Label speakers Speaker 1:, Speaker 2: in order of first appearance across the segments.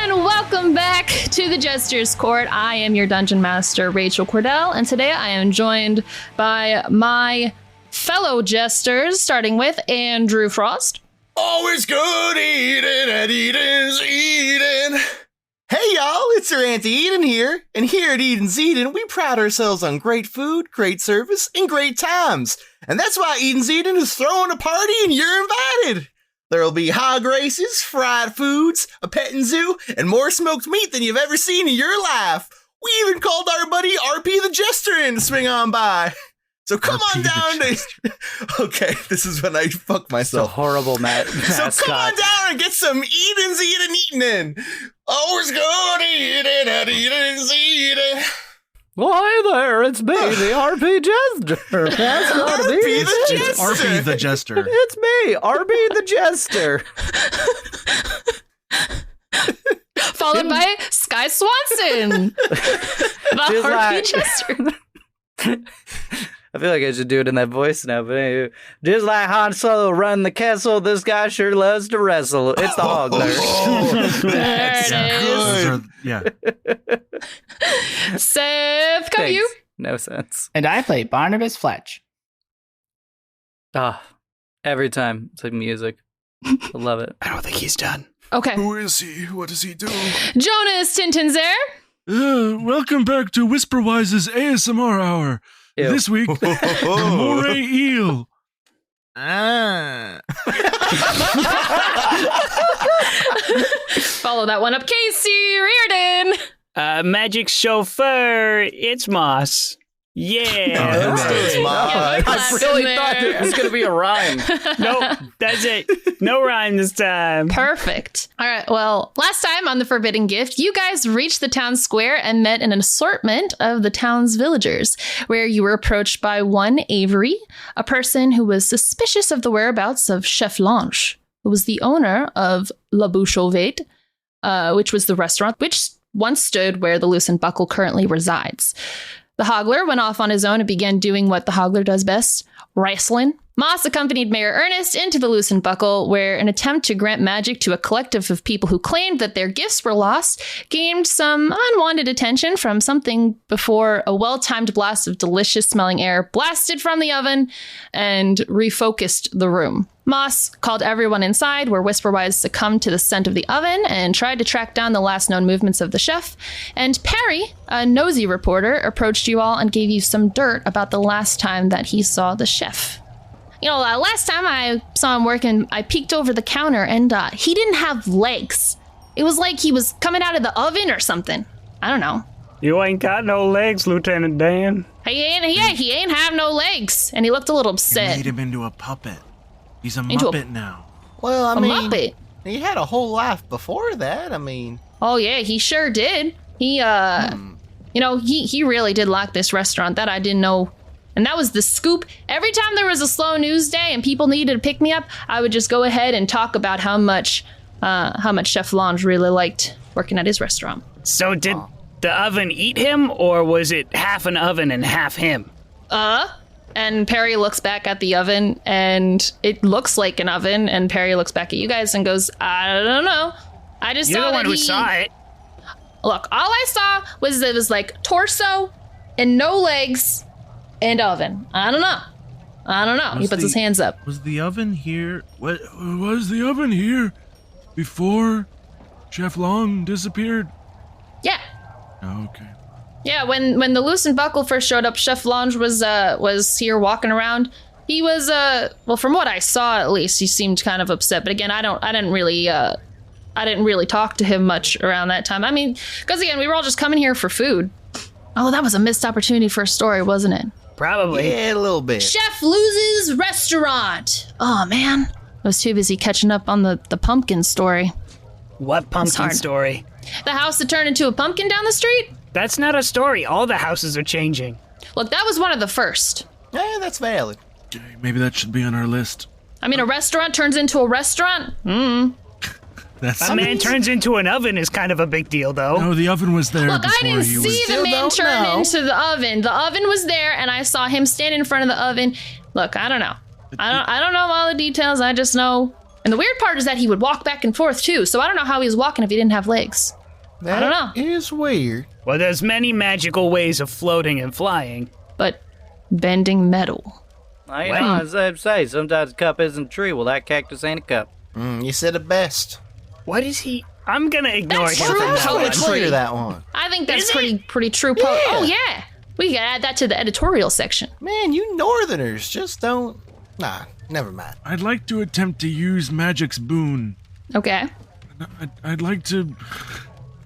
Speaker 1: and welcome back to the Jester's Court. I am your Dungeon Master, Rachel Kordell, and today I am joined by my fellow jesters, starting with Andrew Frost.
Speaker 2: Always good eating at Eden's Eden. Hey y'all, it's your Auntie Eden here, and here at Eden's Eden, we pride ourselves on great food, great service, and great times. And that's why Eden's Eden is throwing a party and you're invited. There'll be hog races, fried foods, a petting zoo, and more smoked meat than you've ever seen in your life. We even called our buddy RP the Jester in to swing on by. So come on down to... Okay, this is when I fuck myself.
Speaker 3: It's a horrible mascot.
Speaker 2: So come on down and get some Eden's Eden eating in. Always good eating at Eden's Eden.
Speaker 3: Why there, it's me, the RP Jester. That's not
Speaker 2: RP
Speaker 3: me.
Speaker 2: the Jester.
Speaker 4: It's RP the Jester.
Speaker 3: It's me, RP the Jester.
Speaker 1: Followed by Sky Swanson, the RP Jester.
Speaker 3: I feel like I should do it in that voice now, but anyway. Just like Han Solo run the castle, this guy sure loves to wrestle. It's the Hoggler.
Speaker 1: There it is.
Speaker 4: Yeah.
Speaker 1: Seth, Coveyou.
Speaker 3: No sense.
Speaker 5: And I play Barnabus Fletch.
Speaker 3: Every time it's like music. I love it.
Speaker 5: I don't think he's done.
Speaker 1: Okay.
Speaker 4: Who is he? What does he do?
Speaker 1: Jonas Tintenseher.
Speaker 4: Welcome back to Whisperwise's ASMR Hour.
Speaker 3: Ew.
Speaker 4: This week, moray eel.
Speaker 1: Follow that one up, Casey Reardon.
Speaker 6: Magic chauffeur, it's Moss. Yeah.
Speaker 3: I really thought it was going to be a rhyme.
Speaker 6: Nope, that's it. No rhyme this time.
Speaker 1: Perfect. All right. Well, last time on the Forbidden Gift, you guys reached the town square and met an assortment of the town's villagers, where you were approached by one Avery, a person who was suspicious of the whereabouts of Chef Lange, who was the owner of La Bouche aux Vêtes, which was the restaurant which once stood where the Loosened Buckle currently resides. The Hoggler went off on his own and began doing what the Hoggler does best, wrestling. Moss accompanied Mayor Ernest into the Loosened Buckle, where an attempt to grant magic to a collective of people who claimed that their gifts were lost gained some unwanted attention from something before a well-timed blast of delicious-smelling air blasted from the oven and refocused the room. Moss called everyone inside, where Whisperwise succumbed to the scent of the oven and tried to track down the last known movements of the chef. And Perry, a nosy reporter, approached you all and gave you some dirt about the last time that he saw the chef. You know, last time I saw him working, I peeked over the counter and he didn't have legs. It was like he was coming out of the oven or something. I don't know.
Speaker 6: You ain't got no legs, Lieutenant Dan.
Speaker 1: He ain't have no legs. And he looked a little
Speaker 4: He
Speaker 1: upset.
Speaker 4: made him into a puppet. He's a Muppet now.
Speaker 2: Well, I
Speaker 1: A
Speaker 2: mean,
Speaker 1: Muppet.
Speaker 2: he had a whole life before that. I mean,
Speaker 1: Oh yeah, he sure did. He you know, he really did like this restaurant. That I didn't know. And that was the scoop. Every time there was a slow news day and people needed to pick me up, I would just go ahead and talk about how much Chef Lange really liked working at his restaurant.
Speaker 6: So did the oven eat him, or was it half an oven and half him?
Speaker 1: And Perry looks back at the oven, and it looks like an oven. And Perry looks back at you guys and goes, I don't know. I just
Speaker 6: You're
Speaker 1: saw
Speaker 6: the
Speaker 1: that
Speaker 6: one who saw it.
Speaker 1: Look, all I saw was it was like torso and no legs and oven. I don't know. He puts his hands up.
Speaker 4: Was the oven here? What was the oven here before Chef Long disappeared?
Speaker 1: Yeah.
Speaker 4: Oh, okay.
Speaker 1: Yeah, when the Loosened Buckle first showed up, Chef Lange was here walking around. He was well, from what I saw at least, he seemed kind of upset. But again, I didn't really talk to him much around that time. I mean, because again, we were all just coming here for food. Oh, that was a missed opportunity for a story, wasn't it?
Speaker 6: Probably.
Speaker 2: yeah, a little bit.
Speaker 1: Chef loses restaurant. Oh man, I was too busy catching up on the pumpkin story.
Speaker 6: What pumpkin
Speaker 1: hard.
Speaker 6: story?
Speaker 1: The house that turned into a pumpkin down the street?
Speaker 6: That's not a story. All the houses are changing.
Speaker 1: Look, that was one of the first.
Speaker 2: Yeah, that's valid.
Speaker 4: Okay, maybe that should be on our list.
Speaker 1: I mean, a restaurant turns into a restaurant?
Speaker 4: That's
Speaker 6: A man turns into an oven is kind of a big deal, though.
Speaker 4: No, the oven was there
Speaker 1: Look,
Speaker 4: before
Speaker 1: I didn't
Speaker 4: he was.
Speaker 1: see the
Speaker 2: Still
Speaker 1: man
Speaker 2: don't
Speaker 1: turn
Speaker 2: know.
Speaker 1: into the oven. The oven was there, and I saw him stand in front of the oven. Look, I don't know. I don't know all the details. I just know And the weird part is that he would walk back and forth too, so I don't know how he was walking if he didn't have legs. I don't know.
Speaker 2: That is weird.
Speaker 6: Well, there's many magical ways of floating and flying.
Speaker 1: But bending metal.
Speaker 3: I know, as I say, sometimes a cup isn't a tree. Well, that cactus ain't a cup.
Speaker 2: You said it best.
Speaker 6: What is he? I'm gonna ignore
Speaker 1: That's
Speaker 6: him
Speaker 1: true.
Speaker 6: from now on.
Speaker 1: Poetry.
Speaker 2: Clear that one.
Speaker 1: I think that's
Speaker 6: Is it?
Speaker 1: pretty true. Oh yeah, we gotta add that to the editorial section.
Speaker 2: Man, you Northerners just don't. Nah, never mind.
Speaker 4: I'd like to attempt to use magic's boon.
Speaker 1: Okay.
Speaker 4: I'd like to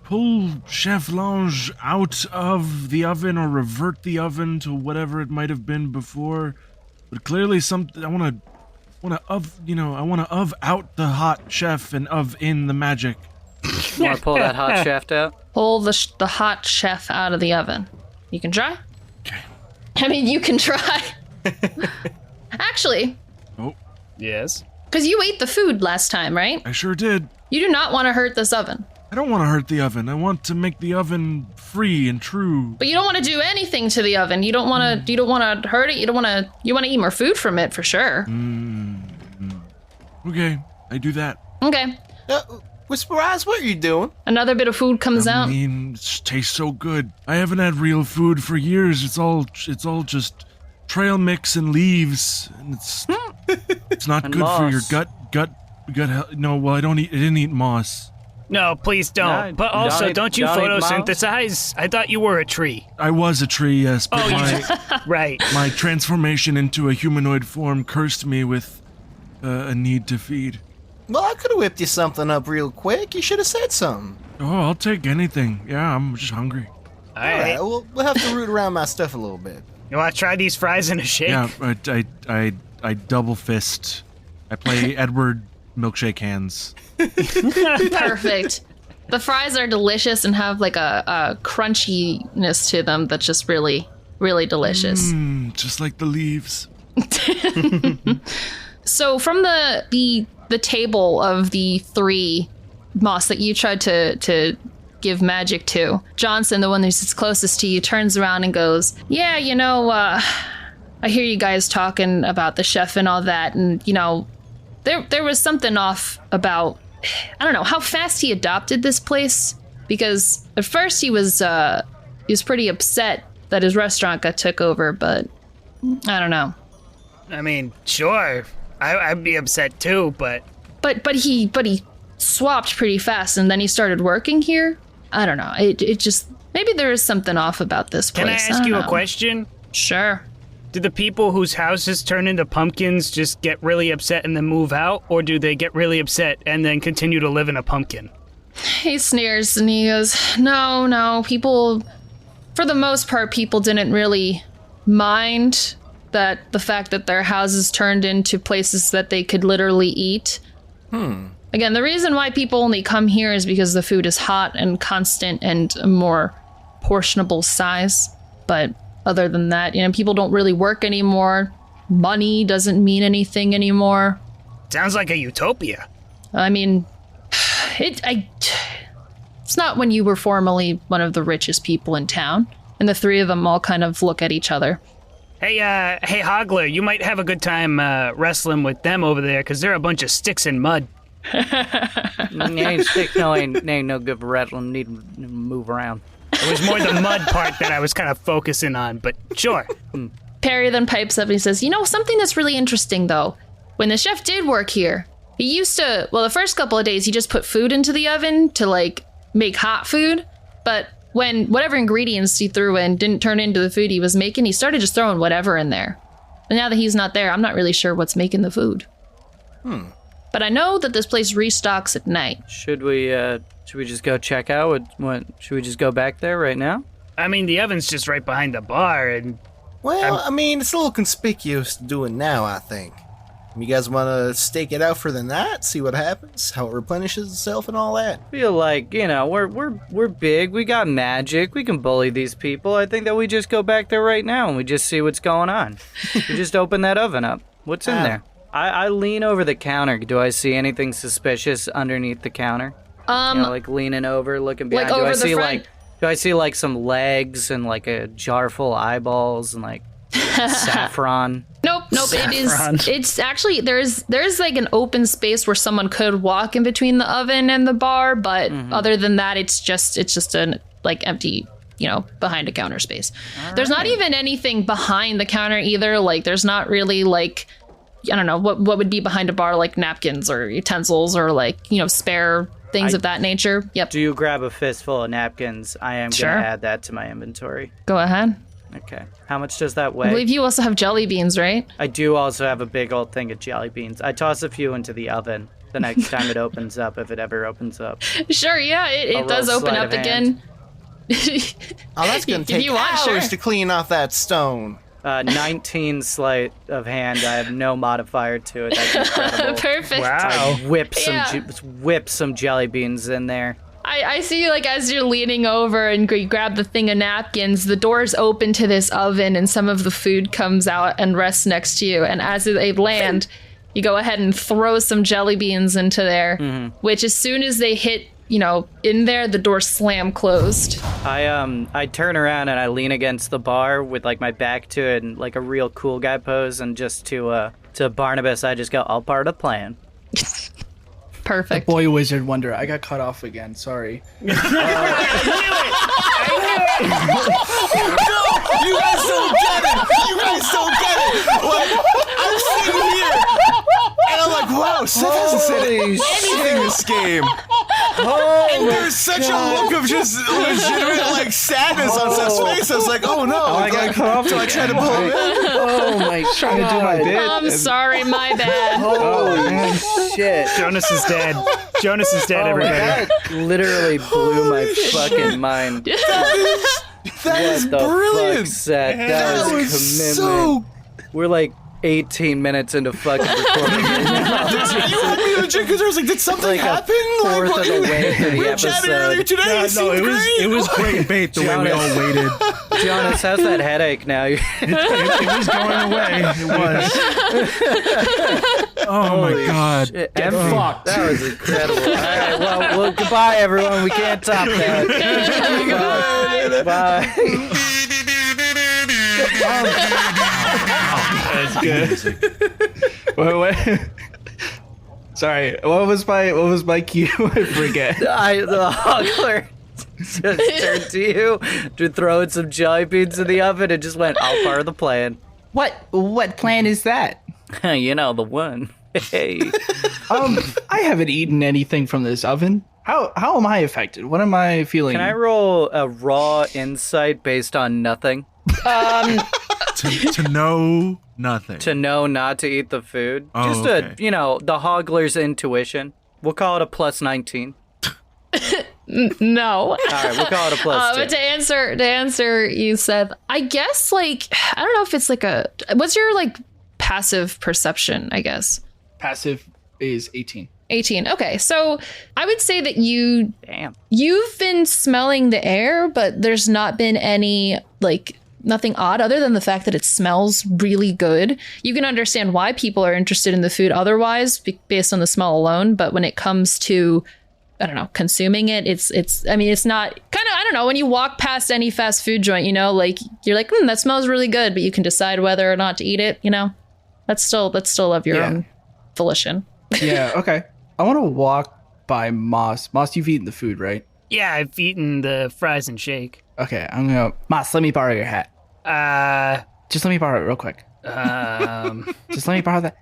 Speaker 4: pull Chef Lange out of the oven or revert the oven to whatever it might have been before. But clearly, I want to of out the hot chef and of in the magic.
Speaker 3: Want to pull that hot shaft out?
Speaker 1: Pull the hot chef out of the oven. You can try?
Speaker 4: Okay.
Speaker 1: I mean, you can try. Actually,
Speaker 4: Oh,
Speaker 6: Yes.
Speaker 1: because you ate the food last time, right?
Speaker 4: I sure did.
Speaker 1: You do not want to hurt this oven.
Speaker 4: I don't want to hurt the oven. I want to make the oven free and true.
Speaker 1: But you don't want to do anything to the oven. You don't want to hurt it. You want to eat more food from it for sure.
Speaker 4: Okay, I do that.
Speaker 1: Okay.
Speaker 2: Whisperwise, what are you doing?
Speaker 1: Another bit of food comes
Speaker 4: I
Speaker 1: out.
Speaker 4: mean, it tastes so good. I haven't had real food for years. It's all just trail mix and leaves, and it's not
Speaker 3: And
Speaker 4: good for your
Speaker 3: moss.
Speaker 4: gut health. No, well, I didn't eat moss.
Speaker 6: No, please don't.
Speaker 3: No,
Speaker 6: But also, don't you
Speaker 3: don't eat mouse?
Speaker 6: photosynthesize? I thought you were a tree.
Speaker 4: I was a tree, yes, but
Speaker 6: Right.
Speaker 4: my transformation into a humanoid form cursed me with a need to feed.
Speaker 2: Well, I could have whipped you something up real quick. You should have said something.
Speaker 4: Oh, I'll take anything. Yeah, I'm just hungry.
Speaker 6: All
Speaker 2: All
Speaker 6: right.
Speaker 2: right, we'll have to root around my stuff a little bit.
Speaker 6: You want to try these fries in a shake?
Speaker 4: Yeah, I double fist. I play Edward milkshake hands.
Speaker 1: Perfect. The fries are delicious and have like a crunchiness to them that's just really, really delicious.
Speaker 4: Just like the leaves.
Speaker 1: So from the table of the three moss that you tried to give magic to, Johnson, the one who's closest to you, turns around and goes, yeah, I hear you guys talking about the chef and all that, and there was something off about, I don't know, how fast he adopted this place, because at first he was pretty upset that his restaurant got took over, but I don't know.
Speaker 6: I mean, sure. I'd be upset too, but
Speaker 1: But he swapped pretty fast, and then he started working here. I don't know. It just, maybe there is something off about this place.
Speaker 6: can I ask
Speaker 1: don't
Speaker 6: you a
Speaker 1: know.
Speaker 6: question?
Speaker 1: Sure.
Speaker 6: Do the people whose houses turn into pumpkins just get really upset and then move out, or do they get really upset and then continue to live in a pumpkin?
Speaker 1: He sneers and he goes, no, people, for the most part, people didn't really mind that the fact that their houses turned into places that they could literally eat. Again, the reason why people only come here is because the food is hot and constant and a more portionable size. But other than that, people don't really work anymore. Money doesn't mean anything anymore.
Speaker 6: Sounds like a utopia.
Speaker 1: I mean, it's not when you were formerly one of the richest people in town. And the three of them all kind of look at each other.
Speaker 6: Hey, Hoggler, you might have a good time wrestling with them over there, because they're a bunch of sticks and mud.
Speaker 3: Ain't stick, ain't no good for rattling. Need to move around.
Speaker 6: It was more the mud part that I was kind of focusing on, but sure.
Speaker 1: Perry then pipes up and he says, something that's really interesting, though. When the chef did work here, he used to, the first couple of days, he just put food into the oven to, make hot food. But when whatever ingredients he threw in didn't turn into the food he was making, he started just throwing whatever in there. And now that he's not there, I'm not really sure what's making the food. But I know that this place restocks at night.
Speaker 3: Should we just go check out? Should we just go back there right now?
Speaker 6: I mean, the oven's just right behind the bar, and
Speaker 2: Well, I mean, it's a little conspicuous to do it now, I think. You guys want to stake it out further than that? See what happens? How it replenishes itself and all that?
Speaker 3: Feel like, we're big, we got magic, we can bully these people. I think that we just go back there right now and we just see what's going on. We just open that oven up. What's in there? I lean over the counter. Do I see anything suspicious underneath the counter? Leaning over, looking behind.
Speaker 1: Like over the front?
Speaker 3: Do I see some legs and a jar full of eyeballs and Saffron.
Speaker 1: Nope.
Speaker 6: Saffron.
Speaker 1: It's actually there's like an open space where someone could walk in between the oven and the bar, but other than that, it's just an like empty, behind a counter space. There's not even anything behind the counter either. Like there's not really like, I don't know what would be behind a bar, like napkins or utensils or like, spare things of that nature. Yep.
Speaker 3: Do you grab a fistful of napkins? I am
Speaker 1: Sure.
Speaker 3: going to add that to my inventory.
Speaker 1: Go ahead.
Speaker 3: Okay. How much does that
Speaker 1: I
Speaker 3: weigh?
Speaker 1: believe you also have jelly beans, right?
Speaker 3: I do also have a big old thing of jelly beans. I toss a few into the oven the next time it opens up, if it ever opens up.
Speaker 1: Sure, yeah, it does
Speaker 3: roll
Speaker 1: open
Speaker 3: sleight
Speaker 1: up
Speaker 3: of
Speaker 1: again.
Speaker 2: Oh, that's going
Speaker 1: If
Speaker 2: to take
Speaker 1: you want,
Speaker 2: hours
Speaker 1: sure.
Speaker 2: to clean off that stone.
Speaker 3: 19 sleight of hand. I have no modifier to it. That's incredible.
Speaker 1: Perfect.
Speaker 6: Wow.
Speaker 3: Whip some jelly beans in there.
Speaker 1: I see, like, as you're leaning over and you grab the thing of napkins, the doors open to this oven and some of the food comes out and rests next to you. And as they land, you go ahead and throw some jelly beans into there, which as soon as they hit, in there, the doors slam closed.
Speaker 3: I turn around and I lean against the bar with like my back to it and like a real cool guy pose, and just to Barnabas I just go, all part of the plan.
Speaker 1: Perfect.
Speaker 5: Boy wizard wonder. I got cut off again. Sorry.
Speaker 2: You guys don't get it. Like, I'm sitting here, and I'm like, wow, Seth hasn't said anything this game. And there's such a look of just legitimate, like, sadness on Seth's face. I was like, oh no.
Speaker 5: I got cut off.
Speaker 2: So I tried to pull him in.
Speaker 5: Oh my god. Trying to do my bit.
Speaker 1: I'm sorry, my bad.
Speaker 5: Oh shit.
Speaker 6: Jonas is dead. Jonas is dead, everybody.
Speaker 3: That literally blew my fucking mind.
Speaker 2: That is
Speaker 3: What the
Speaker 2: brilliant.
Speaker 3: fuck, Seth? That was commitment.
Speaker 2: So.
Speaker 3: We're like 18 minutes into fucking recording.
Speaker 2: You had me legit because I was like, did something
Speaker 3: Like a
Speaker 2: happen?
Speaker 3: fourth of the way through the
Speaker 2: we were chatting
Speaker 3: episode.
Speaker 2: earlier today.
Speaker 4: It was great bait the way we all waited.
Speaker 3: Jonas, how's that headache now?
Speaker 4: It was going away. It was. Oh my god.
Speaker 3: Get fucked. That was incredible. All right, well, goodbye, everyone. We can't top that. Bye.
Speaker 5: That's good. Wait. Sorry. What was my cue? I forget.
Speaker 3: The Hoggler just turned to you to throw in some jelly beans in the oven and just went, all part of the plan.
Speaker 5: What plan is that?
Speaker 3: You know, the one. Hey.
Speaker 5: I haven't eaten anything from this oven. How am I affected? What am I feeling?
Speaker 3: Can I roll a raw insight based on nothing?
Speaker 4: To know nothing.
Speaker 3: To know not to eat the food?
Speaker 4: Oh,
Speaker 3: Just
Speaker 4: okay.
Speaker 3: the Hoggler's intuition. We'll call it a plus 19.
Speaker 1: No.
Speaker 3: All right, we'll call it a plus 2.
Speaker 1: But to answer you, Seth, I guess, like, I don't know if it's like what's your, like, passive perception, I guess?
Speaker 5: Passive is 18.
Speaker 1: 18. Okay, so I would say that
Speaker 3: Damn.
Speaker 1: you've been smelling the air, but there's not been any, like, nothing odd other than the fact that it smells really good. You can understand why people are interested in the food otherwise based on the smell alone, but when it comes to, I don't know, consuming it, it's not kind of, I don't know, when you walk past any fast food joint, like you're like, that smells really good, but you can decide whether or not to eat it, that's still of your own volition.
Speaker 5: Yeah, okay. I want to walk by Moss. Moss, you've eaten the food, right?
Speaker 6: Yeah, I've eaten the fries and shake.
Speaker 5: Okay, I'm gonna Moss, let me borrow your hat. Just let me borrow it real quick. Just let me borrow that.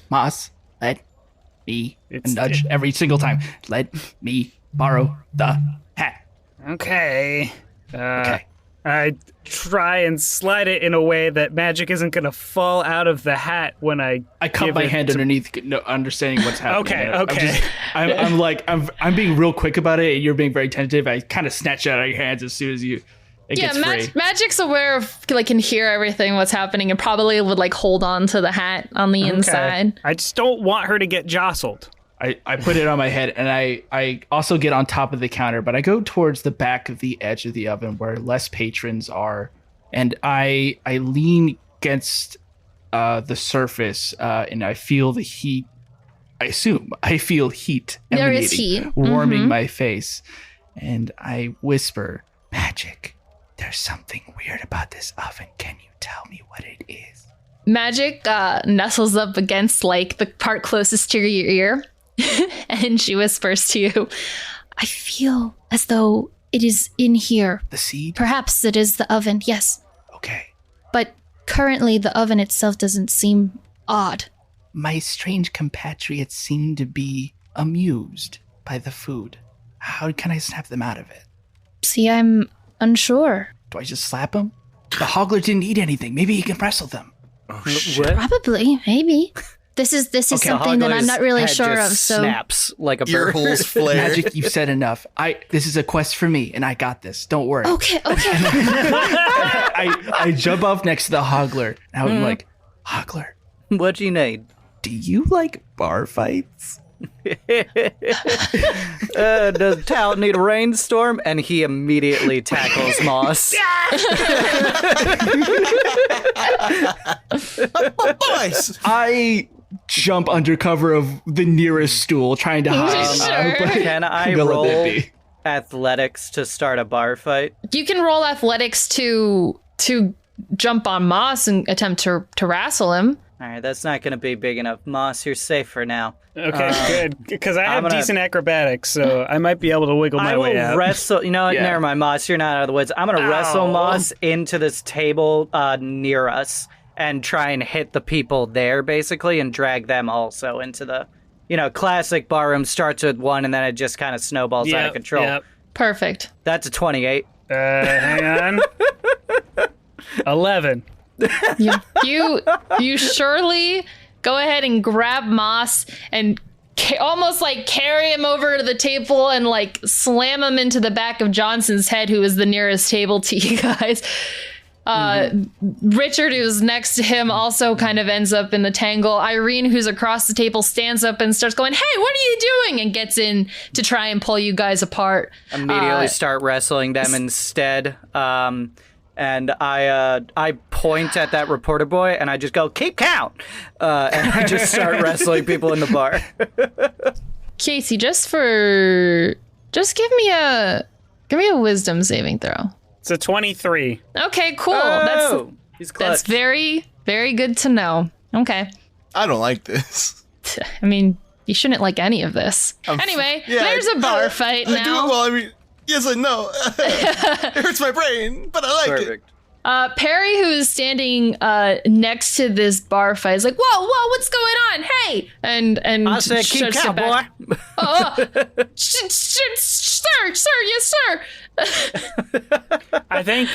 Speaker 5: Moss, let me nudge every single time. Let me borrow the hat.
Speaker 6: Okay.
Speaker 5: Okay.
Speaker 6: I try and slide it in a way that magic isn't going to fall out of the hat when I
Speaker 5: cup
Speaker 6: give
Speaker 5: my
Speaker 6: it
Speaker 5: hand
Speaker 6: to-
Speaker 5: underneath, understanding what's happening.
Speaker 6: Okay.
Speaker 5: I'm being real quick about it, and you're being very tentative. I kind of snatch it out of your hands as soon as it gets free.
Speaker 1: Magic's aware of, like, can hear everything what's happening and probably would, like, hold on to the hat on the inside.
Speaker 6: I just don't want her to get jostled.
Speaker 5: I put it on my head, and I also get on top of the counter, but I go towards the back of the edge of the oven where less patrons are, and I lean against the surface, and I feel the heat. I feel heat
Speaker 1: There
Speaker 5: emanating,
Speaker 1: is heat.
Speaker 5: warming my face, and I whisper, "Magic, there's something weird about this oven. Can you tell me what it is.
Speaker 1: Magic nestles up against like the part closest to your ear, and she whispers to you, I feel as though it is in here.
Speaker 5: The seed?
Speaker 1: Perhaps it is the oven, yes.
Speaker 5: Okay.
Speaker 1: But currently the oven itself doesn't seem odd.
Speaker 5: My strange compatriots seem to be amused by the food. How can I snap them out of it?
Speaker 1: See, I'm unsure.
Speaker 5: Do I just slap them? The Hoggler didn't eat anything. Maybe he can wrestle them.
Speaker 4: Oh, shit.
Speaker 1: Probably, maybe. This is
Speaker 5: Okay,
Speaker 1: something that I'm not really sure of, so
Speaker 3: snaps like a
Speaker 2: Ear
Speaker 3: bird.
Speaker 2: holes flare.
Speaker 5: Magic, you've said enough. This is a quest for me, and I got this. Don't worry.
Speaker 1: Okay.
Speaker 5: I jump off next to the Hoggler. Now I'm like, Hoggler,
Speaker 3: What you need?
Speaker 5: do you like bar fights?
Speaker 3: Does town need a rainstorm? And he immediately tackles Moss.
Speaker 2: Boys!
Speaker 5: I jump under cover of the nearest stool, trying to hide.
Speaker 1: Sure.
Speaker 5: But
Speaker 3: Can I
Speaker 5: gonna let
Speaker 3: roll
Speaker 5: that be.
Speaker 3: athletics to start a bar fight?
Speaker 1: You can roll athletics to jump on Moss and attempt to wrestle him.
Speaker 3: All right, that's not going to be big enough. Moss, you're safe for now.
Speaker 6: Okay, good. Because I have
Speaker 3: I'm gonna-
Speaker 6: decent acrobatics, so I might be able to wiggle my
Speaker 3: I
Speaker 6: way
Speaker 3: will
Speaker 6: out.
Speaker 3: wrestle. You know what?
Speaker 5: Yeah.
Speaker 3: Never mind, Moss. You're not out of the woods. I'm going to wrestle
Speaker 6: Ow.
Speaker 3: Moss into this table near us and try and hit the people there, basically, and drag them also into the, classic barroom starts with one and then it just kind of snowballs out of control.
Speaker 6: Yep.
Speaker 1: Perfect.
Speaker 3: That's a 28.
Speaker 6: Hang on. 11.
Speaker 1: You surely go ahead and grab Moss and almost like carry him over to the table and like slam him into the back of Johnson's head, who is the nearest table to you guys. Richard, who's next to him, also kind of ends up in the tangle. Irene, who's across the table, stands up and starts going, "Hey, what are you doing?" and gets in to try and pull you guys apart.
Speaker 3: Immediately start wrestling them instead. And I point at that reporter boy and I just go, "Keep count!" And I just start wrestling people in the bar.
Speaker 1: Casey, just give me a wisdom saving throw.
Speaker 6: It's a 23.
Speaker 1: Okay, cool.
Speaker 3: Oh, he's clutch.
Speaker 1: That's very, very good to know. Okay.
Speaker 2: I don't like this.
Speaker 1: I mean, you shouldn't like any of this. Anyway, there's a bar fight
Speaker 2: I
Speaker 1: now.
Speaker 2: do, well, I mean, yes and no. It hurts my brain, but I like
Speaker 3: Perfect.
Speaker 1: Perry, who's standing next to this bar fight, is like, "Whoa, what's going on? Hey!" And
Speaker 3: I said, "Keep
Speaker 1: shuts it
Speaker 3: count,
Speaker 1: back.
Speaker 3: boy."
Speaker 1: Sir, yes, sir.
Speaker 6: I think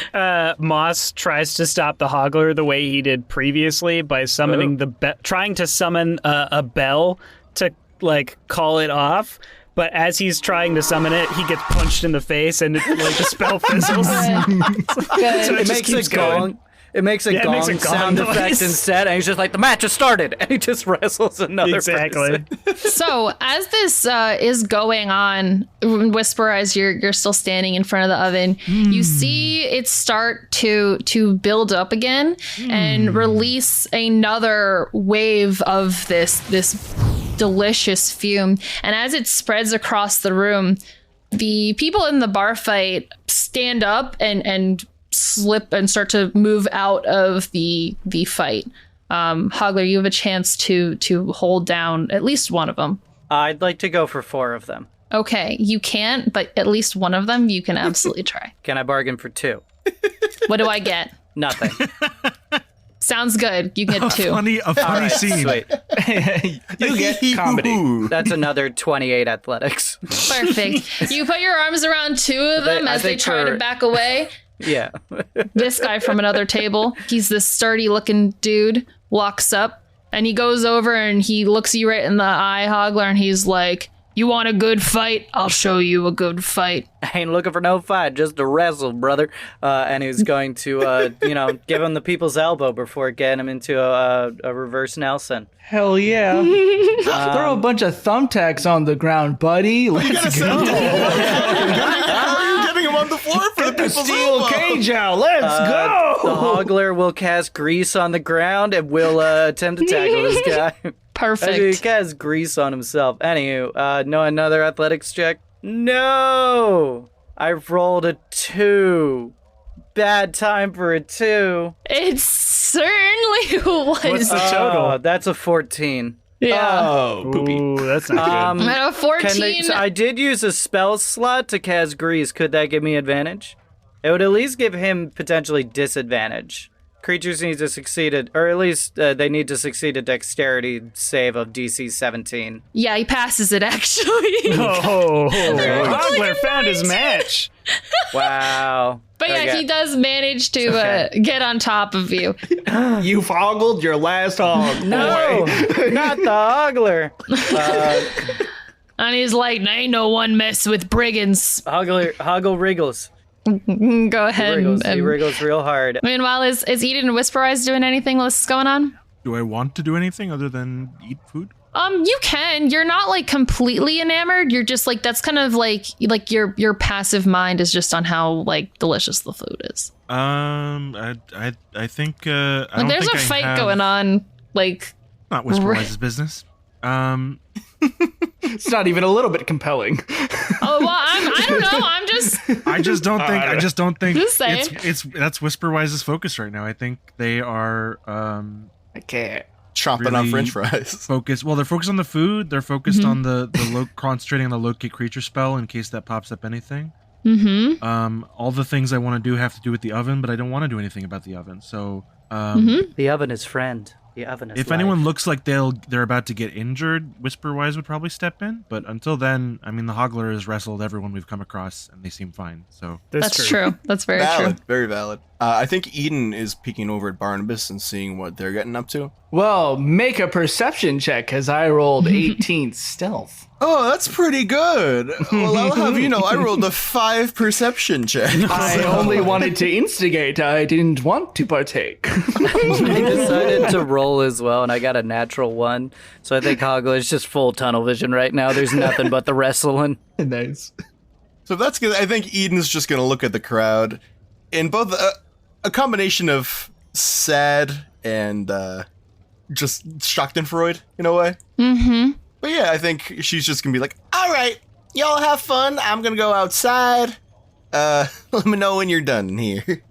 Speaker 6: Moss tries to stop the Hoggler the way he did previously by summoning trying to summon a bell to like call it off. But as he's trying to summon it, he gets punched in the face, and the spell fizzles.
Speaker 1: Good.
Speaker 6: So
Speaker 3: It makes a gong. It makes a
Speaker 6: Yeah, it
Speaker 3: gong
Speaker 6: makes a gong
Speaker 3: sound
Speaker 6: noise.
Speaker 3: effect instead, and he's just like, "The match has started," and he just wrestles another
Speaker 6: Exactly.
Speaker 3: person.
Speaker 1: So as this is going on, Whisperwise, you're still standing in front of the oven. You see it start to build up again and release another wave of this delicious fume. And as it spreads across the room, the people in the bar fight stand up and slip and start to move out of the fight. Hoggler, you have a chance to hold down at least one of them.
Speaker 3: I'd like to go for 4 of them.
Speaker 1: Okay, you can't, but at least one of them you can absolutely try.
Speaker 3: Can I bargain for 2?
Speaker 1: What do I get?
Speaker 3: Nothing.
Speaker 1: Sounds good. You get 2.
Speaker 4: A funny scene.
Speaker 3: Sweet.
Speaker 5: You get comedy.
Speaker 3: That's another 28 athletics.
Speaker 1: Perfect. You put your arms around 2 of them
Speaker 3: I
Speaker 1: as they
Speaker 3: think
Speaker 1: try to
Speaker 3: for-
Speaker 1: back away.
Speaker 3: Yeah.
Speaker 1: This guy from another table, he's this sturdy looking dude, walks up and he goes over and he looks you right in the eye, Hoggler, and he's like, "You want a good fight? I'll show you a good fight."
Speaker 3: I ain't looking for no fight, just a wrestle, brother. And he's going to, give him the people's elbow before getting him into a reverse Nelson.
Speaker 5: Hell yeah. Throw a bunch of thumbtacks on the ground, buddy. Let's go.
Speaker 2: How are you getting him on the floor for the people's
Speaker 5: Steel
Speaker 2: elbow?
Speaker 5: cage out. Let's
Speaker 3: The
Speaker 5: go.
Speaker 3: Hoggler will cast grease on the ground and will attempt to tackle this guy.
Speaker 1: Perfect.
Speaker 3: Actually, he casts grease on himself. Anywho, no, another athletics check. No! I've rolled a 2. bad time for it, too.
Speaker 1: It certainly was.
Speaker 6: What's the total?
Speaker 3: That's a 14.
Speaker 1: Yeah.
Speaker 5: Oh, poopy.
Speaker 6: Ooh, that's not good.
Speaker 1: At a 14.
Speaker 3: I did use a spell slot to cast Grease. Could that give me advantage? It would at least give him potentially disadvantage. Creatures need to succeed at, or at least they need to succeed a dexterity save of DC 17.
Speaker 1: Yeah, he passes it, actually.
Speaker 6: Oh, Hoggler found his match.
Speaker 3: Wow.
Speaker 1: But yeah,
Speaker 3: Okay.
Speaker 1: he does manage to get on top of you.
Speaker 5: You've hoggled your last hog.
Speaker 3: No, not the Hoggler.
Speaker 1: And he's like, ain't no one mess with brigands.
Speaker 3: Hoggle wriggles.
Speaker 1: Go ahead.
Speaker 3: He wriggles real hard.
Speaker 1: Meanwhile, is Eden and Whisperwise doing anything while this is going on?
Speaker 4: Do I want to do anything other than eat food?
Speaker 1: You can. You're not like completely enamored. You're just like, that's kind of like your passive mind is just on how like delicious the food is.
Speaker 4: I think I
Speaker 1: Like
Speaker 4: don't
Speaker 1: there's
Speaker 4: think
Speaker 1: a
Speaker 4: I
Speaker 1: fight
Speaker 4: have-
Speaker 1: going on. Like
Speaker 4: Not Whisperwise's business.
Speaker 5: It's not even a little bit compelling.
Speaker 1: oh well, I don't know. I'm just
Speaker 4: I just don't think
Speaker 1: Just saying.
Speaker 4: it's that's Whisperwise's focus right now. I think they are
Speaker 5: I can't.
Speaker 2: Chomping on
Speaker 4: Really-
Speaker 2: French fries.
Speaker 4: focused. Well, they're focused on the food. They're focused on the concentrating on the locate creature spell in case that pops up anything. All the things I want to do have to do with the oven, but I don't want to do anything about the oven. So
Speaker 3: The oven is friend. The oven is
Speaker 4: if
Speaker 3: life.
Speaker 4: anyone looks like they're about to get injured, Whisperwise would probably step in. But until then, I mean, the Hoggler has wrestled everyone we've come across, and they seem fine. So
Speaker 1: that's true. That's very
Speaker 2: Valid,
Speaker 1: true.
Speaker 2: very valid. I think Eden is peeking over at Barnabas and seeing what they're getting up to.
Speaker 5: Well, make a perception check because I rolled 18 stealth.
Speaker 2: Oh, that's pretty good. Well, I'll have you know, I rolled a 5 perception check.
Speaker 5: I only wanted to instigate. I didn't want to partake.
Speaker 3: I decided to roll as well, and I got a natural 1. So I think Hoggler is just full tunnel vision right now. There's nothing but the wrestling.
Speaker 5: Nice.
Speaker 2: So if that's good, I think Eden's just going to look at the crowd in both a combination of sad and just Schadenfreude in a way. Mm-hmm. But yeah, I think she's just going to be like, all right, y'all have fun. I'm going to go outside. Let me know when you're done here.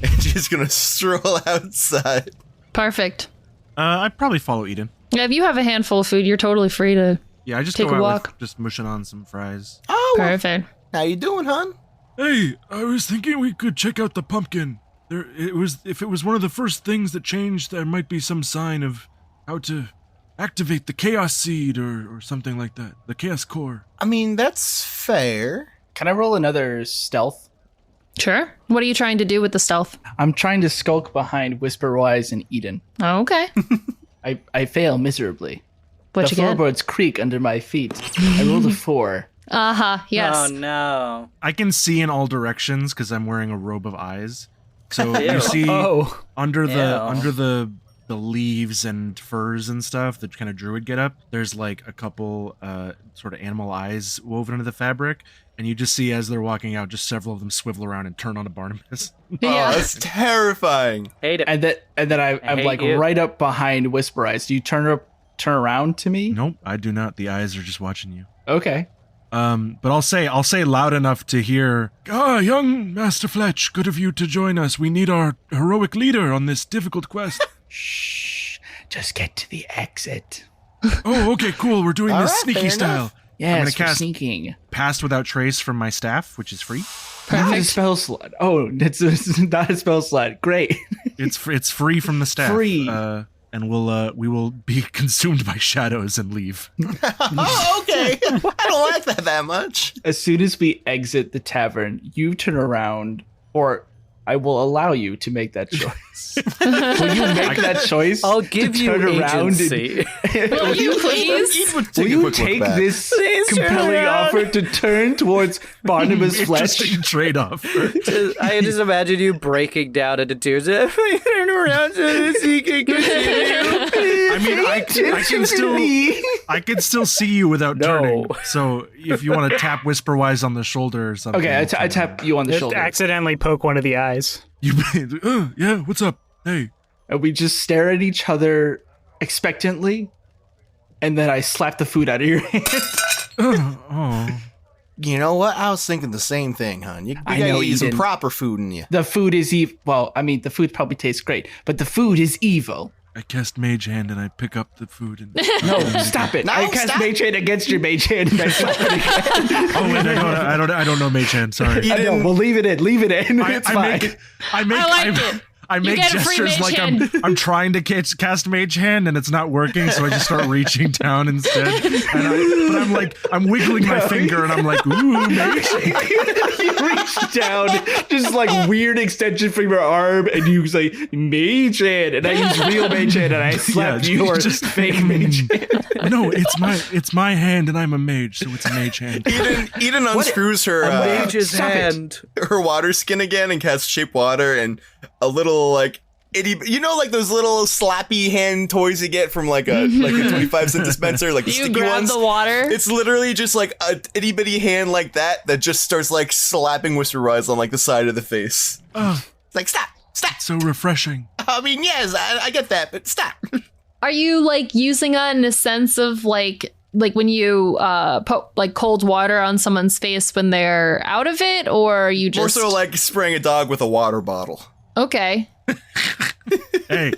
Speaker 2: And she's going to stroll outside.
Speaker 1: Perfect.
Speaker 4: I'd probably follow Eden.
Speaker 1: Yeah, if you have a handful of food, you're totally free to
Speaker 4: Yeah, I just
Speaker 1: Take
Speaker 4: go
Speaker 1: a
Speaker 4: out
Speaker 1: walk.
Speaker 4: with just mushing on some fries.
Speaker 2: Oh, well,
Speaker 1: perfect.
Speaker 2: how you doing, hon?
Speaker 4: Hey, I was thinking we could check out the pumpkin. If it was one of the first things that changed, there might be some sign of how to activate the chaos seed or something like that. The chaos core.
Speaker 2: I mean, that's fair.
Speaker 5: Can I roll another stealth?
Speaker 1: Sure. What are you trying to do with the stealth?
Speaker 5: I'm trying to skulk behind Whisperwise and Eden.
Speaker 1: Oh, okay.
Speaker 5: I fail miserably.
Speaker 1: What
Speaker 5: the
Speaker 1: you get?
Speaker 5: floorboards creak under my feet. I rolled a 4.
Speaker 1: Yes.
Speaker 3: Oh, no.
Speaker 4: I can see in all directions because I'm wearing a robe of eyes. So
Speaker 3: Ew.
Speaker 4: you see
Speaker 6: Oh.
Speaker 4: under
Speaker 3: Ew.
Speaker 4: the leaves and furs and stuff, the kind of druid get up, there's like a couple sort of animal eyes woven into the fabric, and you just see as they're walking out, just several of them swivel around and turn onto Barnabas.
Speaker 1: Yeah.
Speaker 2: Oh, that's terrifying.
Speaker 3: Hate it.
Speaker 5: And then I'm
Speaker 3: hate
Speaker 5: like
Speaker 3: you.
Speaker 5: right up behind Whisperwise. Do you turn around to me?
Speaker 4: Nope, I do not. The eyes are just watching you.
Speaker 5: Okay.
Speaker 4: But I'll say loud enough to hear, young Master Fletch, good of you to join us. We need our heroic leader on this difficult quest.
Speaker 5: Shh. Just get to the exit.
Speaker 4: Oh, okay, cool. We're doing
Speaker 2: All
Speaker 4: this
Speaker 2: right,
Speaker 4: sneaky
Speaker 2: fair
Speaker 4: style.
Speaker 2: enough.
Speaker 5: Yes,
Speaker 4: gonna
Speaker 5: we're
Speaker 4: cast-
Speaker 5: sneaking.
Speaker 4: Passed without trace from my staff, which is free.
Speaker 5: Not a spell slot. Oh, it's not a spell slot. Great.
Speaker 4: It's free from the staff.
Speaker 5: Free.
Speaker 4: And we will be consumed by shadows and leave.
Speaker 2: Oh, okay. I don't like that much.
Speaker 5: As soon as we exit the tavern, you turn around, or I will allow you to make that choice. Will you make that choice?
Speaker 3: I'll give
Speaker 5: to
Speaker 3: you
Speaker 5: turn around
Speaker 3: agency.
Speaker 1: Will you please?
Speaker 2: Eden would
Speaker 5: Will
Speaker 2: take a
Speaker 5: you
Speaker 2: quick look
Speaker 5: take
Speaker 2: back.
Speaker 5: this
Speaker 3: Please turn
Speaker 5: compelling
Speaker 3: around.
Speaker 5: offer to turn towards Barnabas Fletch?
Speaker 4: Interesting trade-off.
Speaker 3: I just imagine you breaking down into tears. If we turn around so that he can continue.
Speaker 4: I mean, I can still see you without
Speaker 3: No.
Speaker 4: turning. So if you want to tap Whisperwise on the shoulder or something.
Speaker 5: Okay, I tap you on the
Speaker 6: Just
Speaker 5: shoulder.
Speaker 6: accidentally poke one of the eyes.
Speaker 4: You, yeah, what's up? Hey.
Speaker 5: And we just stare at each other expectantly, and then I slap the food out of your hand.
Speaker 4: Oh.
Speaker 2: You know what? I was thinking the same thing, hon. You
Speaker 5: I
Speaker 2: gotta
Speaker 5: know,
Speaker 2: eat some
Speaker 5: Eden.
Speaker 2: proper food in you.
Speaker 5: The food is evil. Well, I mean, the food probably tastes great, but the food is evil.
Speaker 4: I cast Mage Hand and I pick up the food. And
Speaker 5: No, stop it.
Speaker 2: No,
Speaker 5: I cast
Speaker 2: stop.
Speaker 5: Mage Hand against your Mage Hand and I slap it again.
Speaker 4: oh wait, I don't know Mage Hand. Sorry.
Speaker 5: I know, well, leave it in. Leave it in.
Speaker 4: I
Speaker 5: It's fine.
Speaker 1: I like it.
Speaker 4: I make
Speaker 1: get a free
Speaker 4: gestures
Speaker 1: Mage
Speaker 4: like
Speaker 1: Hand.
Speaker 4: I'm trying to cast Mage Hand and it's not working, so I just start reaching down instead. But I'm wiggling my finger and I'm like, ooh, Mage Hand.
Speaker 5: You reach down, just like weird extension from your arm, and you say Mage Hand, and I use real Mage Hand, and I slap
Speaker 4: Yeah,
Speaker 5: your
Speaker 4: just-
Speaker 5: fake Mage Hand.
Speaker 4: No, it's my hand and I'm a mage, so it's a Mage Hand.
Speaker 2: Eden unscrews her
Speaker 3: Mage's
Speaker 5: Stop it.
Speaker 3: hand.
Speaker 2: her water skin again and casts shape water, and a little like like those little slappy hand toys you get from like a 25-cent dispenser, like the
Speaker 1: You
Speaker 2: sticky
Speaker 1: grab
Speaker 2: ones.
Speaker 1: the water.
Speaker 2: It's literally just like a itty bitty hand like that just starts like slapping Whisperwise on like the side of the face.
Speaker 4: Oh,
Speaker 2: It's like stop.
Speaker 4: so refreshing.
Speaker 2: I mean, yes, I get that, but stop.
Speaker 1: Are you like using it in a sense of like when you put like cold water on someone's face when they're out of it, or are you
Speaker 2: More
Speaker 1: just
Speaker 2: so like spraying a dog with a water bottle.
Speaker 1: okay?
Speaker 4: Hey,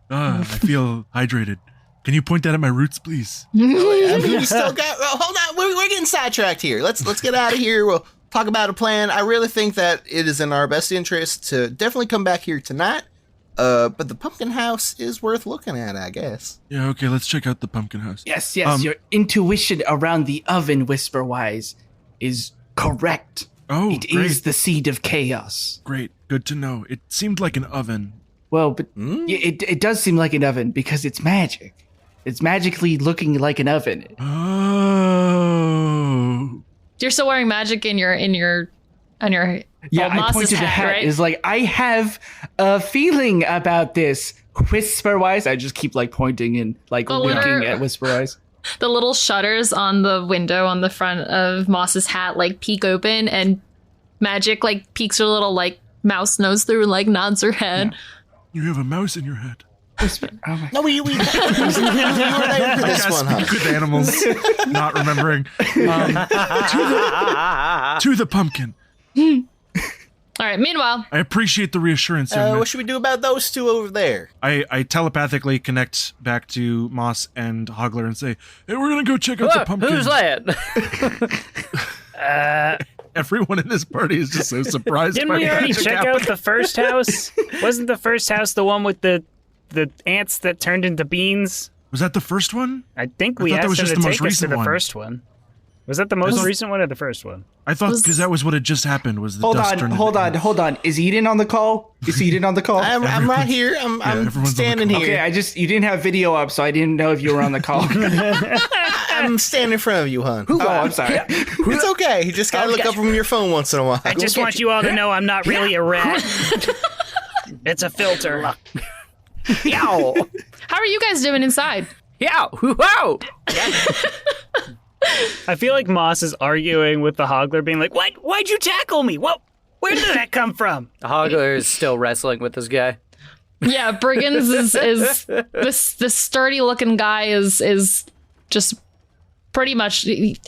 Speaker 4: I feel hydrated. Can you point that at my roots, please?
Speaker 2: We still got. Well, hold on, we're getting sidetracked here. Let's get out of here. We'll talk about a plan. I really think that it is in our best interest to definitely come back here tonight. But the pumpkin house is worth looking at, I guess.
Speaker 4: Yeah, okay, let's check out the pumpkin house.
Speaker 5: Yes, your intuition around the oven, Whisperwise, is correct.
Speaker 4: Oh,
Speaker 5: It
Speaker 4: great.
Speaker 5: is the seed of chaos.
Speaker 4: Great, good to know. It seemed like an oven.
Speaker 5: Well, but it does seem like an oven because it's magic. It's magically looking like an oven.
Speaker 4: Oh.
Speaker 1: You're still wearing magic on your
Speaker 5: Yeah, I
Speaker 1: Moss's
Speaker 5: pointed the hat.
Speaker 1: right?
Speaker 5: Is like, I have a feeling about this. Whisperwise. I just keep like pointing and like
Speaker 1: The
Speaker 5: looking
Speaker 1: litter-
Speaker 5: at Whisperwise.
Speaker 1: The little shutters on the window on the front of Moss's hat like peek open, and magic like peeks her little like mouse nose through and like nods her head.
Speaker 4: You have a mouse in your head.
Speaker 5: Whisper. Oh my.
Speaker 2: No, we you were there for this one, huh?
Speaker 4: Speak with animals, not remembering. To the pumpkin.
Speaker 1: All right. Meanwhile,
Speaker 4: I appreciate the reassurance, young man.
Speaker 2: What should we do about those two over there?
Speaker 4: I telepathically connect back to Moss and Hoggler and say, hey, we're going to go check out the
Speaker 3: Look,
Speaker 4: pumpkin.
Speaker 3: who's that?
Speaker 4: Everyone in this party is just so surprised
Speaker 6: Didn't
Speaker 4: by
Speaker 6: we already
Speaker 4: magic
Speaker 6: check
Speaker 4: happening.
Speaker 6: out the first house? Wasn't the first house the one with the ants that turned into beans?
Speaker 4: Was that the first one?
Speaker 6: I think
Speaker 4: I
Speaker 6: we
Speaker 4: thought that
Speaker 6: asked
Speaker 4: was
Speaker 6: him
Speaker 4: just
Speaker 6: to
Speaker 4: the most
Speaker 6: take us to
Speaker 4: recent
Speaker 6: the
Speaker 4: one.
Speaker 6: first one. Was that the most
Speaker 4: thought-
Speaker 6: recent one or the first one?
Speaker 4: I thought because that was what had just happened. Was the dust turned into ants.
Speaker 5: Hold on. Is Eden on the call? Is Eden on the call?
Speaker 2: I'm right here. I'm
Speaker 4: everyone's on the
Speaker 2: standing
Speaker 4: call.
Speaker 2: here.
Speaker 5: Okay, you didn't have video up, so I didn't know if you were on the call.
Speaker 2: I'm standing in front of you, hon.
Speaker 5: Oh, I'm sorry.
Speaker 2: It's okay. You just gotta look up from your phone once in a while.
Speaker 6: I just want you all to know I'm not really a rat. It's a filter.
Speaker 3: Yow!
Speaker 1: how are you guys doing inside?
Speaker 3: Yow! Whoa!
Speaker 6: I feel like Moss is arguing with the Hoggler, being like, "What? Why'd you tackle me? What? Where did that come from?"
Speaker 3: The Hoggler is still wrestling with this guy.
Speaker 1: Yeah, Brigands is this sturdy looking guy is just pretty much he's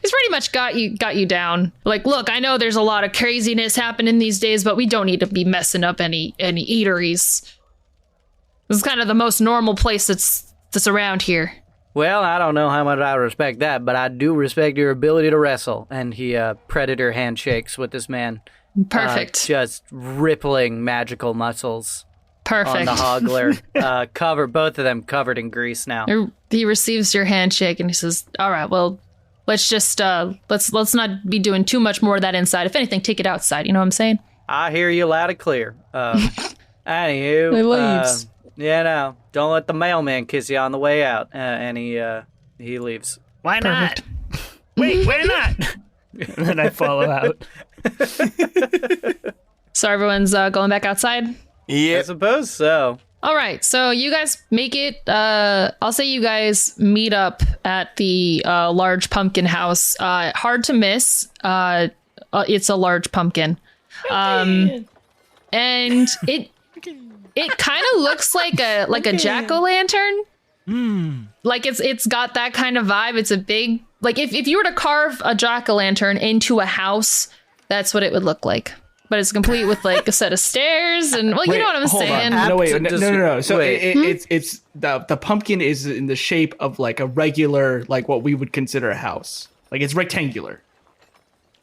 Speaker 1: pretty much got you down. Like, look, I know there's a lot of craziness happening these days, but we don't need to be messing up any eateries. This is kind of the most normal place that's around here.
Speaker 3: Well, I don't know how much I respect that, but I do respect your ability to wrestle. And he predator handshakes with this man.
Speaker 1: Perfect.
Speaker 3: Just rippling magical muscles
Speaker 1: Perfect.
Speaker 3: on the Hoggler. Both of them covered in grease now.
Speaker 1: He receives your handshake and he says, "All right, well, let's just let's not be doing too much more of that inside. If anything, take it outside. You know what I'm saying?"
Speaker 3: I hear you loud and clear. Anywho,
Speaker 1: He leaves.
Speaker 3: Don't let the mailman kiss you on the way out. And he leaves.
Speaker 6: Why not? Wait, why not? And then I follow out.
Speaker 1: So everyone's going back outside.
Speaker 3: I
Speaker 2: Yep.
Speaker 3: suppose so.
Speaker 1: All right, so you guys make it. I'll say you guys meet up at the large pumpkin house. Hard to miss. It's a large pumpkin, and it kind of looks like a jack-o'-lantern. Like it's got that kind of vibe. It's a big like if you were to carve a jack-o'-lantern into a house, that's what it would look like. But it's complete with like a set of stairs and you know what I'm saying.
Speaker 5: No. So it's the pumpkin is in the shape of like a regular, like what we would consider a house. Like it's rectangular.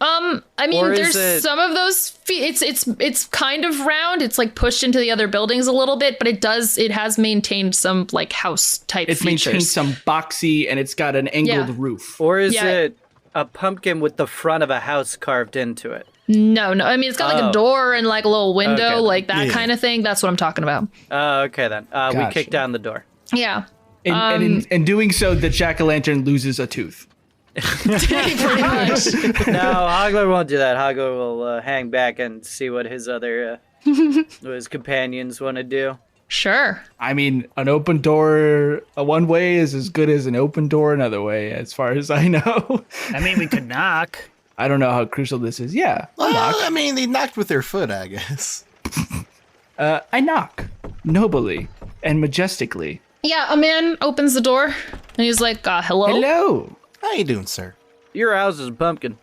Speaker 1: I mean, there's some of those. It's kind of round. It's like pushed into the other buildings a little bit, but it has maintained some like house type.
Speaker 5: It's
Speaker 1: features.
Speaker 5: maintained some boxy, and it's got an angled roof.
Speaker 3: Or is it a pumpkin with the front of a house carved into it?
Speaker 1: No. I mean, it's got like a door and like a little window, like that kind of thing. That's what I'm talking about.
Speaker 3: Okay then. We kick down the door.
Speaker 1: Yeah.
Speaker 5: And in doing so, the jack-o'-lantern loses a tooth.
Speaker 1: Pretty much.
Speaker 3: No, Hoggler won't do that. Hoggler will hang back and see what his other his companions want to do.
Speaker 1: Sure.
Speaker 5: I mean, an open door one way is as good as an open door another way, as far as I know.
Speaker 6: I mean, we could knock.
Speaker 5: I don't know how crucial this is. Yeah.
Speaker 2: Well, I mean, they knocked with their foot, I guess.
Speaker 5: I knock nobly and majestically.
Speaker 1: Yeah, a man opens the door and he's like, hello?
Speaker 5: Hello.
Speaker 2: How you doing, sir?
Speaker 3: Your house is a pumpkin.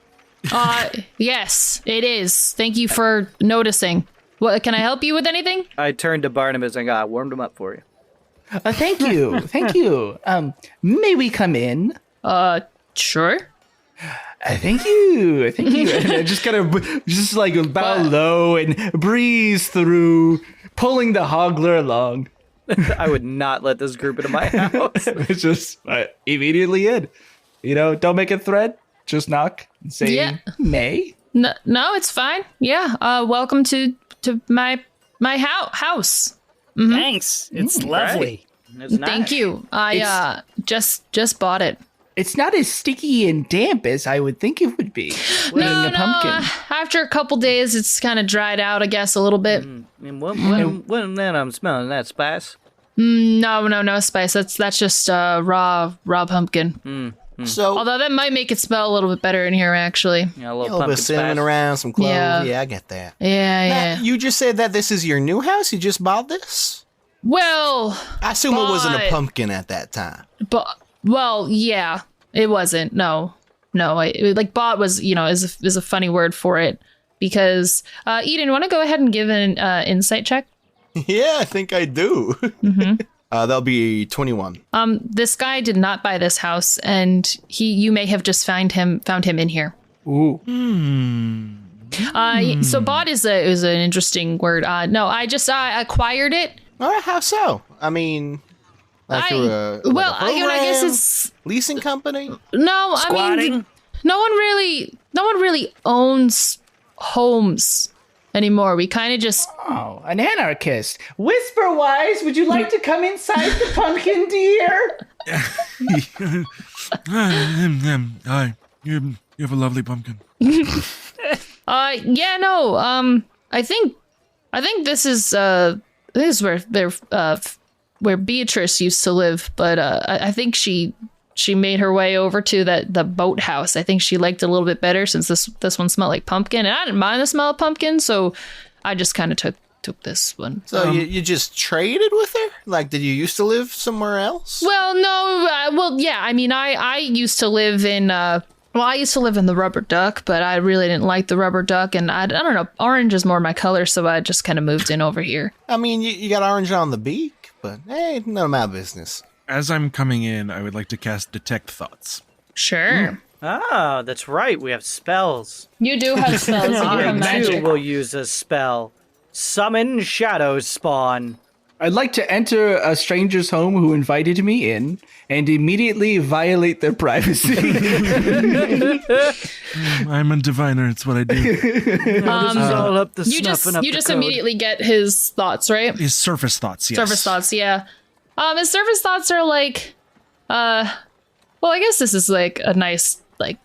Speaker 1: Yes, it is. Thank you for noticing. What, can I help you with anything?
Speaker 3: I turned to Barnabus and I warmed him up for you.
Speaker 5: Thank you. Thank you. May we come in?
Speaker 1: Sure.
Speaker 5: Thank you. Thank you. And I just kind of just like bow low and breeze through, pulling the Hoggler along.
Speaker 3: I would not let this group into my house.
Speaker 5: It's just immediately in. You know, don't make a threat. Just knock and say, May.
Speaker 1: No, it's fine. Yeah. Welcome to my house. Mm-hmm.
Speaker 6: Thanks. It's lovely.
Speaker 3: Right. It's nice.
Speaker 1: Thank you. I just bought it.
Speaker 5: It's not as sticky and damp as I would think it would be.
Speaker 1: No. After a couple days, it's kind of dried out, I guess, a little bit.
Speaker 3: When I'm smelling that spice.
Speaker 1: No spice. That's just raw pumpkin.
Speaker 2: So,
Speaker 1: although that might make it smell a little bit better in here, actually.
Speaker 3: Yeah,
Speaker 2: a little bit of cinnamon
Speaker 3: spice
Speaker 2: around, some cloves.
Speaker 1: Yeah.
Speaker 2: Yeah, I get that.
Speaker 1: Yeah.
Speaker 2: Now, you just said that this is your new house? You just bought this?
Speaker 1: Well,
Speaker 2: I assume it wasn't a pumpkin at that time.
Speaker 1: Well, yeah, it wasn't. No. Bought was, is a funny word for it because Eden, want to go ahead and give an insight check?
Speaker 2: Yeah, I think I do.
Speaker 1: Mm-hmm.
Speaker 2: That'll be 21.
Speaker 1: This guy did not buy this house, and you may have just found him in here.
Speaker 5: Ooh.
Speaker 1: So bought is an interesting word. No, I acquired it.
Speaker 2: All right, how so? I mean, through a program,
Speaker 1: I guess it's
Speaker 2: leasing company.
Speaker 1: No,
Speaker 6: Squatting?
Speaker 1: I mean, no one really owns homes anymore. We kind of just.
Speaker 5: Oh, an anarchist. Whisperwise, would you like to come inside the pumpkin, dear?
Speaker 4: Hi. You have a lovely pumpkin.
Speaker 1: Yeah, no. I think this is where Beatrice used to live, but I think she made her way over to the boathouse. I think she liked it a little bit better since this one smelled like pumpkin, and I didn't mind the smell of pumpkin, so I just kind of took this one.
Speaker 2: So you just traded with her? Like, did you used to live somewhere else?
Speaker 1: Well, no. Yeah. I mean, I used to live in. I used to live in the Rubber Duck, but I really didn't like the Rubber Duck, and I don't know. Orange is more my color, so I just kind of moved in over here.
Speaker 2: I mean, you got orange on the beak, but hey, none of my business.
Speaker 4: As I'm coming in, I would like to cast Detect Thoughts.
Speaker 1: Sure.
Speaker 3: Ah, that's right. We have spells.
Speaker 1: You do have spells. You do have
Speaker 3: I
Speaker 1: magic.
Speaker 3: too will use a spell. Summon Shadow Spawn.
Speaker 5: I'd like to enter a stranger's home who invited me in and immediately violate their privacy.
Speaker 4: I'm a diviner. It's what I do.
Speaker 3: This is all up the snuffing up
Speaker 1: You
Speaker 3: the
Speaker 1: just
Speaker 3: code.
Speaker 1: immediately get his thoughts, right?
Speaker 4: His surface thoughts, yes.
Speaker 1: Surface thoughts, yeah. His surface thoughts are like, well, I guess this is like a nice, like,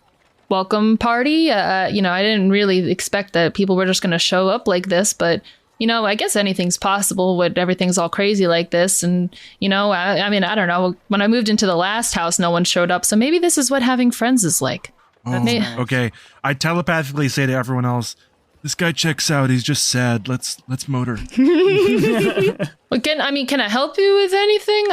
Speaker 1: welcome party. I didn't really expect that people were just going to show up like this, but, I guess anything's possible when everything's all crazy like this. And, I mean, I don't know. When I moved into the last house, no one showed up. So maybe this is what having friends is like.
Speaker 4: Okay, I telepathically say to everyone else, this guy checks out. He's just sad. Let's motor.
Speaker 1: Can I help you with anything?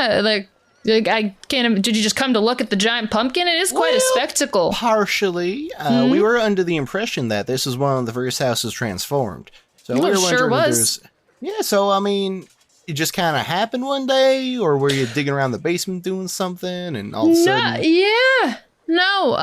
Speaker 1: Like, I can't. Did you just come to look at the giant pumpkin? It is quite a spectacle.
Speaker 2: Partially. We were under the impression that this was one of the first houses transformed. So we were wondering
Speaker 1: sure
Speaker 2: if
Speaker 1: was.
Speaker 2: there's... Yeah, so, I mean, it just kind of happened one day? Or were you digging around the basement doing something and all of a sudden...
Speaker 1: No,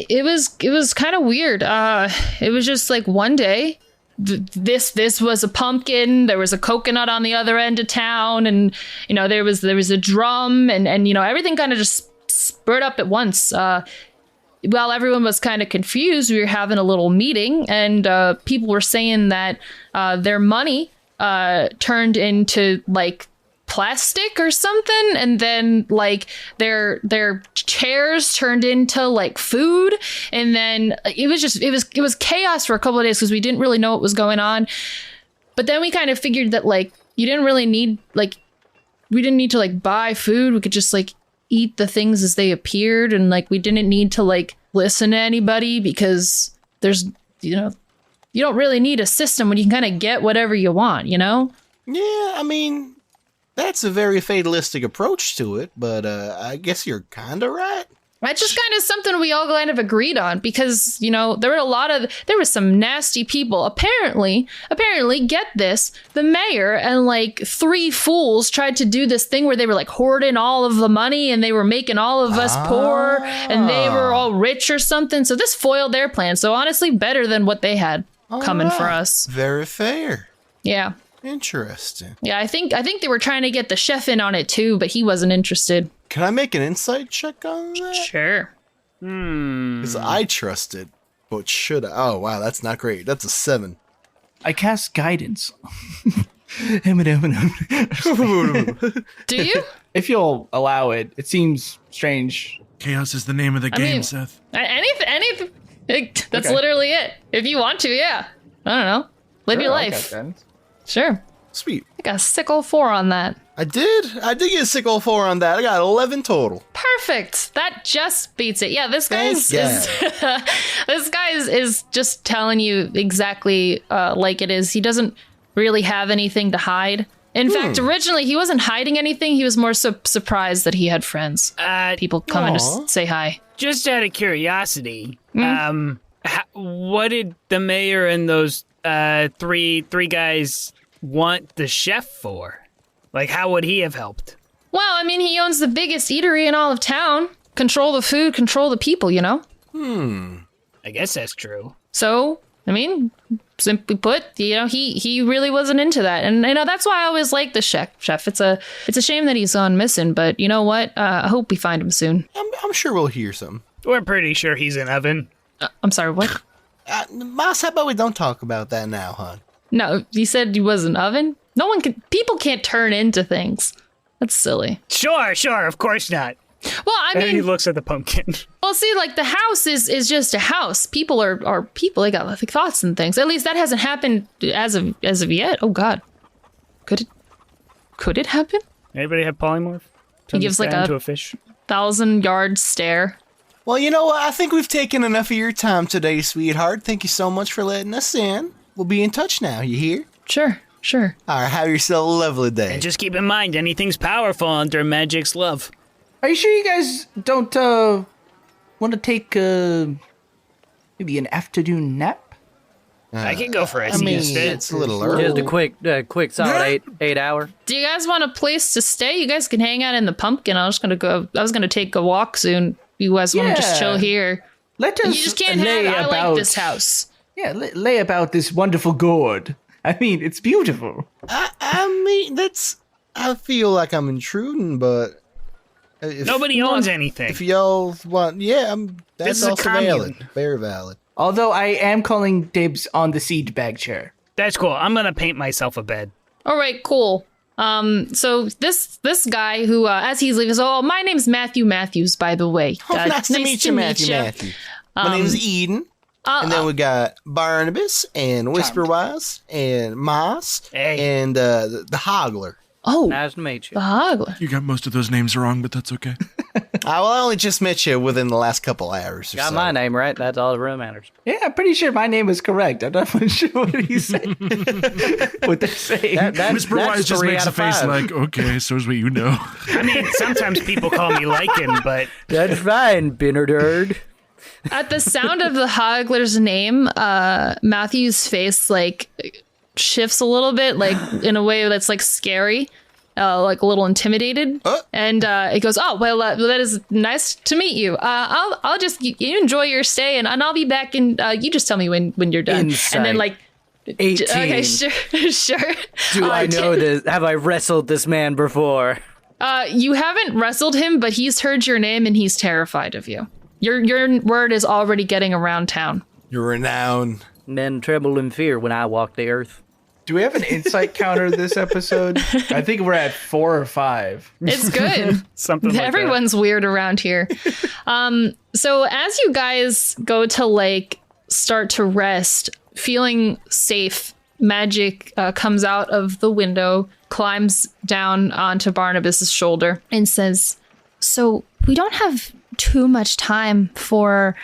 Speaker 1: it was kind of weird. It was just like one day, this was a pumpkin. There was a coconut on the other end of town, and there was a drum, and everything kind of just spurred up at once. While everyone was kind of confused, we were having a little meeting, and people were saying that their money turned into like plastic or something, and then like their chairs turned into like food, and then it was chaos for a couple of days because we didn't really know what was going on. But then we kind of figured that like we didn't need to like buy food. We could just like eat the things as they appeared, and like we didn't need to like listen to anybody because there's you don't really need a system when you can kind of get whatever you want. Yeah,
Speaker 2: I mean, that's a very fatalistic approach to it, but I guess you're kind of right.
Speaker 1: That's just kind of something we all kind of agreed on because, there was some nasty people. Apparently, get this, the mayor and like 3 fools tried to do this thing where they were like hoarding all of the money and they were making all of us poor and they were all rich or something. So this foiled their plan. So honestly, better than what they had coming for us.
Speaker 2: Very fair.
Speaker 1: Yeah.
Speaker 2: Interesting.
Speaker 1: Yeah, I think they were trying to get the chef in on it too, but he wasn't interested.
Speaker 2: Can I make an insight check on that?
Speaker 1: Sure.
Speaker 2: Because I trust it, but should I? Oh, wow, that's not great. That's a 7.
Speaker 5: I cast guidance.
Speaker 1: Do you?
Speaker 5: If you'll allow it. It seems strange.
Speaker 4: Chaos is the name of the game, Seth.
Speaker 1: Anything. That's literally it. If you want to, yeah. I don't know. Live your life. Sure.
Speaker 2: Sweet.
Speaker 1: I got a sickle 4 on that.
Speaker 2: I did get a sickle 4 on that. I got 11 total.
Speaker 1: Perfect. That just beats it. Yeah, this guy is this guy is just telling you exactly like it is. He doesn't really have anything to hide. In fact, originally he wasn't hiding anything. He was more surprised that he had friends. People coming to say hi.
Speaker 6: Just out of curiosity, what did the mayor and those three guys want the chef for? Like, how would he have helped?
Speaker 1: Well, I mean, he owns the biggest eatery in all of town. Control the food, control the people,
Speaker 6: I guess that's true.
Speaker 1: So, I mean, simply put, he really wasn't into that. And, that's why I always like the chef. It's a shame that he's gone missing, but you know what? I hope we find him soon.
Speaker 2: I'm sure we'll hear some.
Speaker 6: We're pretty sure he's in oven.
Speaker 1: I'm sorry, what?
Speaker 2: Moss, how about we don't talk about that now, hon?
Speaker 1: No, you said he was an oven? People can't turn into things. That's silly.
Speaker 6: Sure, of course not.
Speaker 1: Well, I mean,
Speaker 6: and he looks at the pumpkin.
Speaker 1: Well, see, like the house is just a house. People are people. They got like thoughts and things. At least that hasn't happened as of yet. Oh God, could it happen?
Speaker 6: Anybody have polymorph?
Speaker 1: He gives like a
Speaker 6: fish.
Speaker 1: 1,000-yard stare.
Speaker 2: Well, you know what? I think we've taken enough of your time today, sweetheart. Thank you so much for letting us in. We'll be in touch now. You hear?
Speaker 1: Sure.
Speaker 2: All right, have yourself a lovely day.
Speaker 6: And just keep in mind, anything's powerful under magic's love.
Speaker 5: Are you sure you guys don't want to take maybe an afternoon nap?
Speaker 6: I can go for it.
Speaker 2: I mean, it's a little early.
Speaker 3: Just a quick solid 8 hour.
Speaker 1: Do you guys want a place to stay? You guys can hang out in the pumpkin. I was gonna take a walk soon. You guys want to just chill here?
Speaker 5: Let us
Speaker 1: You just can't have it. I like this house.
Speaker 5: Yeah, lay about this wonderful gourd. I mean, it's beautiful.
Speaker 2: I mean, I feel like I'm intruding, but
Speaker 6: nobody owns anything.
Speaker 2: If y'all want, that's also valid. Very valid.
Speaker 5: Although I am calling dibs on the seed bag chair.
Speaker 6: That's cool. I'm gonna paint myself a bed.
Speaker 1: All right, cool. So this guy who, as he's leaving, my name's Matthew Matthews, by the way.
Speaker 2: Nice to meet you, Matthew. My name's Eden. And then we got Barnabus and Whisperwise and Moss and the Hoggler.
Speaker 1: Oh,
Speaker 3: Nice to meet you.
Speaker 1: the Hoggler.
Speaker 4: You got most of those names wrong, but that's okay.
Speaker 2: I only just met you within the last couple hours or
Speaker 3: Got
Speaker 2: so.
Speaker 3: my name right. That's all that really matters.
Speaker 5: Yeah, I'm pretty sure my name is correct. I'm not really sure what he's saying. What they're saying.
Speaker 4: Whisperwise just makes a face like, okay, so is what you know.
Speaker 6: I mean, sometimes people call me Lycan, but
Speaker 3: That's fine, Bernard.
Speaker 1: At the sound of the Hoggler's name, Matthew's face like shifts a little bit, like in a way that's like scary, like a little intimidated. And it goes, "Oh well, that is nice to meet you. I'll just you enjoy your stay, and I'll be back. And you just tell me when you're done."
Speaker 3: Insight.
Speaker 1: And then like,
Speaker 3: 18.
Speaker 1: okay, sure.
Speaker 3: Do I know this? Have I wrestled this man before?
Speaker 1: You haven't wrestled him, but he's heard your name and he's terrified of you. Your word is already getting around town.
Speaker 2: You're renowned.
Speaker 3: Men tremble in fear when I walk the earth.
Speaker 5: Do we have an insight counter this episode? I think we're at 4 or 5.
Speaker 1: It's good.
Speaker 6: something like
Speaker 1: Everyone's weird around here. So as you guys go to like start to rest, feeling safe, magic comes out of the window, climbs down onto Barnabas's shoulder, and says, "So we don't have too much time for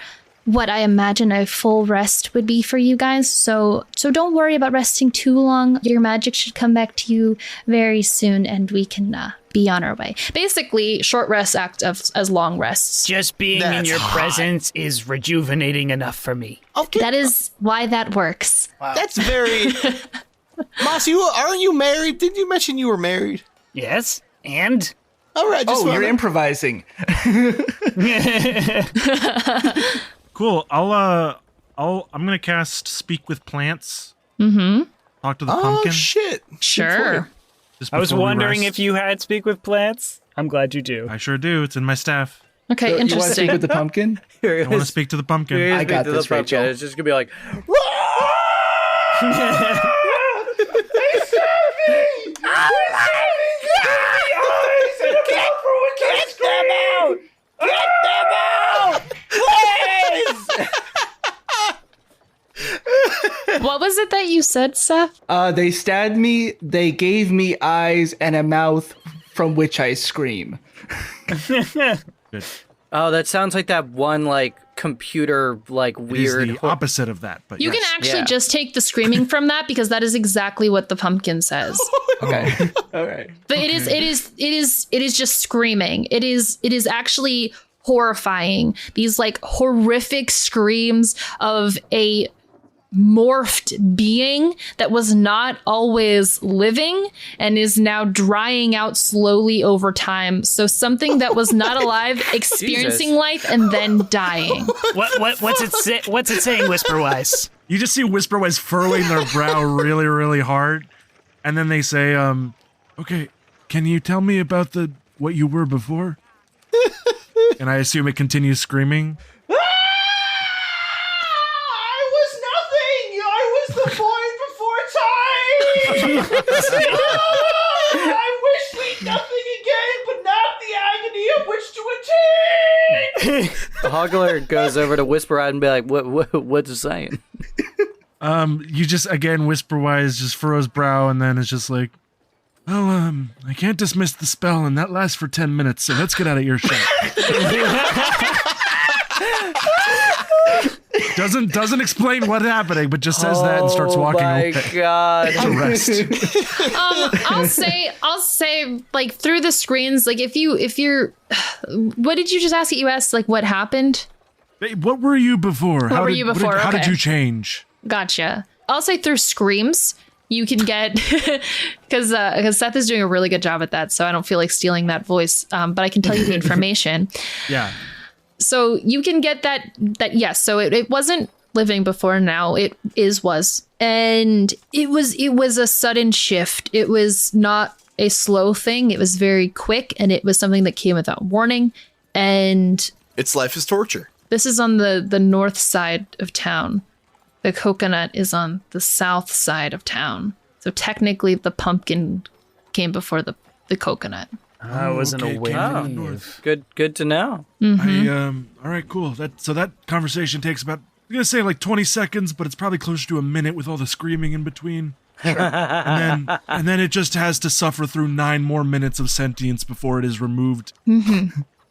Speaker 1: what I imagine a full rest would be for you guys. So don't worry about resting too long. Your magic should come back to you very soon, and we can be on our way." Basically, short rests act as long rests.
Speaker 6: Just being in
Speaker 2: That's
Speaker 6: your
Speaker 2: hot.
Speaker 6: presence is rejuvenating enough for me.
Speaker 2: Okay,
Speaker 1: That is why that works.
Speaker 2: that's very... Moss, aren't you married? Didn't you mention you were married?
Speaker 6: Yes, and
Speaker 2: All right, just
Speaker 5: Oh, you're
Speaker 2: wanna-
Speaker 5: improvising.
Speaker 4: Cool. I'm gonna cast Speak with Plants. Mm-hmm. Talk to the
Speaker 2: Oh,
Speaker 4: pumpkin.
Speaker 2: shit.
Speaker 1: Sure.
Speaker 4: just
Speaker 6: I was
Speaker 4: before we
Speaker 6: wondering
Speaker 4: rest.
Speaker 6: if you had speak with plants. I'm glad you do.
Speaker 4: I sure do. It's in my staff.
Speaker 1: Okay,
Speaker 5: You want to
Speaker 1: interesting.
Speaker 5: speak with the pumpkin?
Speaker 4: I want to speak to the pumpkin.
Speaker 5: I got this, Rachel.
Speaker 3: It's just gonna be like,
Speaker 1: What was it that you said, Seth?
Speaker 5: They stabbed me. They gave me eyes and a mouth from which I scream.
Speaker 4: Good.
Speaker 3: oh, that sounds like that one like computer like
Speaker 4: It is
Speaker 3: weird.
Speaker 4: the opposite of that, but
Speaker 1: You
Speaker 4: yes.
Speaker 1: can actually
Speaker 3: Yeah.
Speaker 1: just take the screaming from that because that is exactly what the pumpkin says.
Speaker 5: Okay. All right.
Speaker 1: But it is just screaming. It is actually horrifying. These like horrific screams of a morphed being that was not always living and is now drying out slowly over time. So something that was not alive experiencing
Speaker 3: Jesus.
Speaker 1: life and then dying.
Speaker 6: What's it saying, Whisperwise?
Speaker 4: You just see Whisperwise furrowing their brow really, really hard, and then they say, "Okay, can you tell me about what you were before?" And I assume it continues screaming.
Speaker 3: The Hoggler goes over to Whisperwise and be like, what's it saying?
Speaker 4: You just again Whisperwise just furrows brow, and then it's just like, "Well, I can't dismiss the spell, and that lasts for 10 minutes. So let's get out of earshot." Doesn't explain what's happening, but just says that and starts walking away.
Speaker 3: Oh my god.
Speaker 4: To rest.
Speaker 1: I'll say like through the screens, like if you're what did you just ask? You asked like what happened?
Speaker 4: Hey, what were you before?
Speaker 1: What were you before?
Speaker 4: How did
Speaker 1: Okay.
Speaker 4: you change?
Speaker 1: Gotcha. I'll say through screams you can get because Seth is doing a really good job at that, so I don't feel like stealing that voice. But I can tell you the information.
Speaker 4: Yeah.
Speaker 1: So you can get that yes. So it wasn't living before, now it was, and it was a sudden shift. It was not a slow thing. It was very quick, and it was something that came without warning. And
Speaker 2: Its life is torture.
Speaker 1: this is on the north side of town. The coconut is on the south side of town. So technically, the pumpkin came before the coconut.
Speaker 6: I wasn't
Speaker 4: okay,
Speaker 6: aware.
Speaker 4: came from the north.
Speaker 3: Good to know.
Speaker 4: All right, cool. That conversation takes about, I'm gonna say like 20 seconds, but it's probably closer to a minute with all the screaming in between. and then it just has to suffer through 9 more minutes of sentience before it is removed.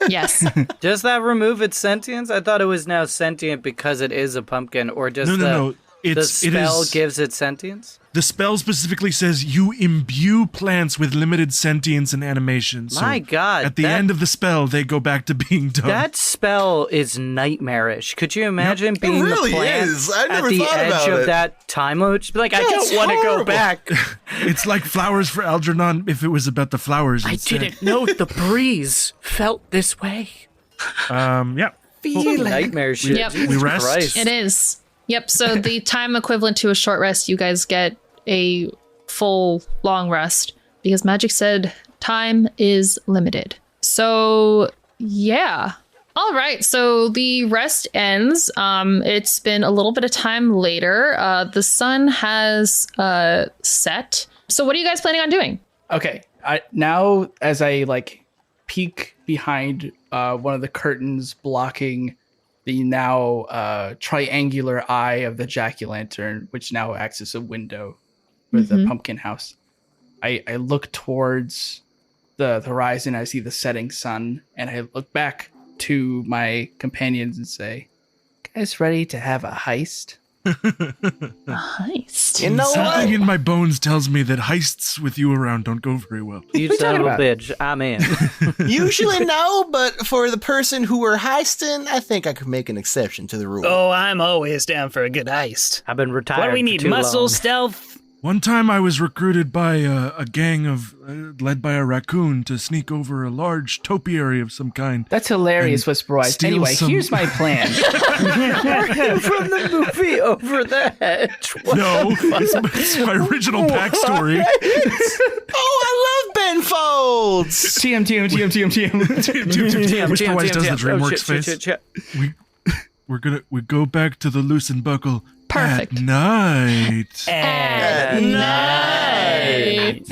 Speaker 1: Yes.
Speaker 3: Does that remove its sentience? I thought it was now sentient because it is a pumpkin, or just
Speaker 4: No.
Speaker 3: the spell gives it sentience?
Speaker 4: The spell specifically says you imbue plants with limited sentience and animation. So
Speaker 3: My God.
Speaker 4: At the end of the spell, they go back to being dumb.
Speaker 3: That spell is nightmarish. Could you imagine being
Speaker 2: really
Speaker 3: the plant
Speaker 2: is. I never
Speaker 3: at the
Speaker 2: thought
Speaker 3: edge
Speaker 2: about
Speaker 3: of
Speaker 2: it.
Speaker 3: that time loop? Just be like, I
Speaker 2: That's
Speaker 3: don't want to go
Speaker 2: horrible.
Speaker 3: back.
Speaker 4: It's like Flowers for Algernon if it was about the flowers
Speaker 3: I
Speaker 4: instead.
Speaker 3: didn't know the breeze felt this way.
Speaker 4: Yeah.
Speaker 3: Nightmare shit.
Speaker 1: Yep.
Speaker 3: Jesus
Speaker 4: We rest?
Speaker 3: Christ.
Speaker 1: It is. Yep. So the time equivalent to a short rest, you guys get a full long rest because magic said time is limited. So yeah. All right. So the rest ends. It's been a little bit of time later. The sun has set. So what are you guys planning on doing?
Speaker 5: Okay. Now as I peek behind one of the curtains blocking the now triangular eye of the jack-o'-lantern, which now acts as a window for the pumpkin house. I look towards the horizon. I see the setting sun, and I look back to my companions and say, "Guys, ready to have a heist?"
Speaker 1: Heist.
Speaker 2: You know
Speaker 4: Something
Speaker 2: what?
Speaker 4: in my bones tells me that heists with you around don't go very well.
Speaker 3: You son of a
Speaker 5: about?
Speaker 3: bitch. I'm in.
Speaker 2: Usually no, but for the person who we're heisting, I think I could make an exception to the rule.
Speaker 6: Oh, I'm always down for a good heist.
Speaker 3: I've been retired.
Speaker 6: What do we
Speaker 3: for
Speaker 6: need?
Speaker 3: too
Speaker 6: Muscle,
Speaker 3: long.
Speaker 6: stealth?
Speaker 4: One time I was recruited by a gang of, led by a raccoon to sneak over a large topiary of some kind.
Speaker 5: That's hilarious,
Speaker 4: And
Speaker 5: Whisperwise.
Speaker 4: steal
Speaker 5: Anyway,
Speaker 4: some-
Speaker 5: here's my plan.
Speaker 3: From the movie Over the Hedge. What
Speaker 4: No, it's my original backstory.
Speaker 2: Oh, I love Ben Folds!
Speaker 5: TM.
Speaker 4: Whisperwise does the DreamWorks
Speaker 3: shit,
Speaker 4: face.
Speaker 3: shit.
Speaker 4: We go back to the loose and buckle.
Speaker 1: Perfect.
Speaker 4: At night.
Speaker 2: At night.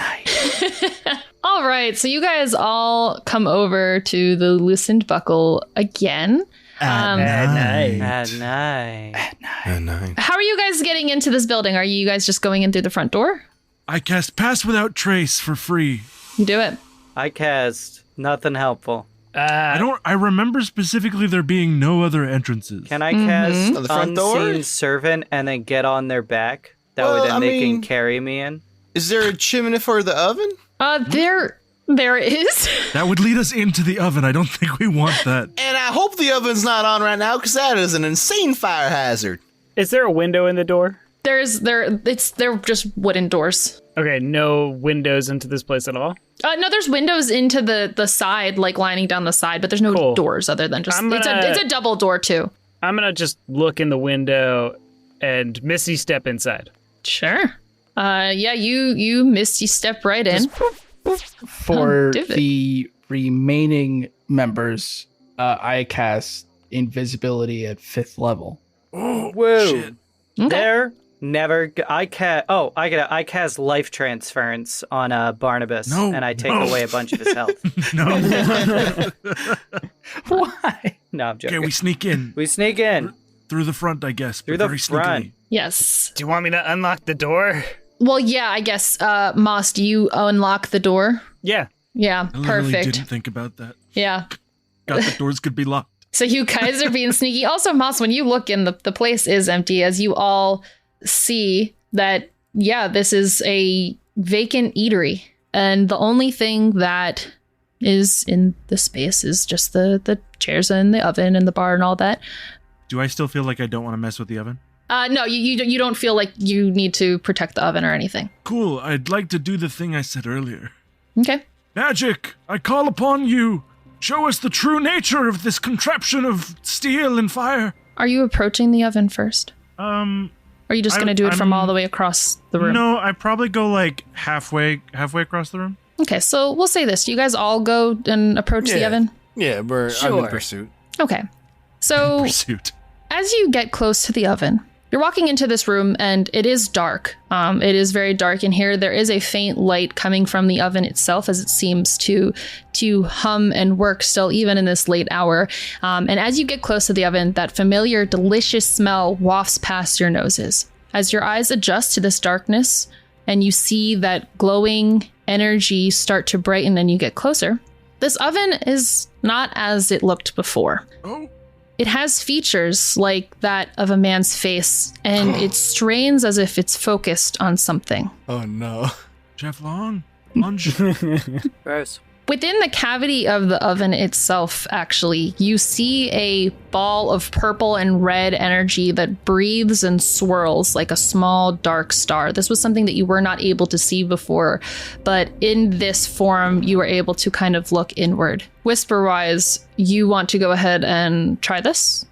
Speaker 1: All right. So you guys all come over to the loosened buckle again.
Speaker 4: At
Speaker 6: night.
Speaker 3: At night.
Speaker 2: At night.
Speaker 1: How are you guys getting into this building? Are you guys just going in through the front door?
Speaker 4: I cast Pass Without Trace for free.
Speaker 1: You do it.
Speaker 3: I cast nothing helpful.
Speaker 4: I remember specifically there being no other entrances.
Speaker 3: Can I cast
Speaker 2: On the front door?
Speaker 3: Unseen Servant and then get on their back? That
Speaker 2: Well,
Speaker 3: way then
Speaker 2: I
Speaker 3: they
Speaker 2: mean-
Speaker 3: can carry me in?
Speaker 2: Is there a chimney for the oven?
Speaker 1: There is.
Speaker 4: That would lead us into the oven. I don't think we want that.
Speaker 2: And I hope the oven's not on right now, because that is an insane fire hazard.
Speaker 6: Is there a window in the door?
Speaker 1: They're just wooden doors.
Speaker 6: Okay, no windows into this place at all?
Speaker 1: No, there's windows into the side, like lining down the side, but there's no
Speaker 6: Cool.
Speaker 1: doors other than just it's a double door too.
Speaker 6: I'm gonna just look in the window and Misty step inside.
Speaker 1: Sure. Yeah, you misty step right in.
Speaker 5: For
Speaker 1: divot.
Speaker 5: the remaining members, I cast invisibility at 5th level.
Speaker 3: Whoa.
Speaker 4: Shit.
Speaker 1: Okay.
Speaker 3: There never I cast life transference on Barnabas
Speaker 4: No.
Speaker 3: and I take away a bunch of his health.
Speaker 4: No.
Speaker 5: Why?
Speaker 3: No, I'm
Speaker 4: Okay,
Speaker 3: joking.
Speaker 4: we sneak in.
Speaker 3: We sneak in.
Speaker 4: Through the front, I guess.
Speaker 3: Through
Speaker 4: but
Speaker 3: the
Speaker 4: very
Speaker 3: front.
Speaker 4: sneakily.
Speaker 1: Yes.
Speaker 6: Do you want me to unlock the door?
Speaker 1: Well, yeah, I guess. Moss, do you unlock the door?
Speaker 6: Yeah.
Speaker 1: Yeah,
Speaker 4: I literally
Speaker 1: perfect.
Speaker 4: didn't think about that.
Speaker 1: Yeah.
Speaker 4: God, the doors could be locked.
Speaker 1: So you guys are being sneaky. Also, Moss, when you look in, the place is empty, as you all see that, yeah, this is a vacant eatery. And the only thing that is in the space is just the chairs and the oven and the bar and all that.
Speaker 4: Do I still feel like I don't want to mess with the oven?
Speaker 1: No, you don't feel like you need to protect the oven or anything.
Speaker 4: Cool. I'd like to do the thing I said earlier.
Speaker 1: Okay.
Speaker 4: Magic, I call upon you. Show us the true nature of this contraption of steel and fire.
Speaker 1: Are you approaching the oven first? Or are you just
Speaker 4: I-
Speaker 1: going to do it from
Speaker 4: I'm-
Speaker 1: all the way across the room?
Speaker 4: No, I probably go like halfway across the room.
Speaker 1: Okay, so we'll say this. Do you guys all go and approach the
Speaker 2: Yeah.
Speaker 1: oven?
Speaker 2: Yeah, I'm in
Speaker 1: Sure.
Speaker 2: pursuit.
Speaker 1: Okay. So
Speaker 4: Pursuit.
Speaker 1: as you get close to the oven, you're walking into this room and it is dark. It is very dark in here. There is a faint light coming from the oven itself as it seems to hum and work still even in this late hour. And as you get close to the oven, that familiar, delicious smell wafts past your noses. As your eyes adjust to this darkness and you see that glowing energy start to brighten and you get closer, This oven is not as it looked before.
Speaker 4: Oh,
Speaker 1: It has features like that of a man's face, and it strains as if it's focused on something.
Speaker 2: Oh no.
Speaker 4: Chef Long, lunch.
Speaker 3: Gross.
Speaker 1: Within the cavity of the oven itself, actually, you see a ball of purple and red energy that breathes and swirls like a small dark star. This was something that you were not able to see before, but in this form, you were able to kind of look inward. Whisperwise, you want to go ahead and try this?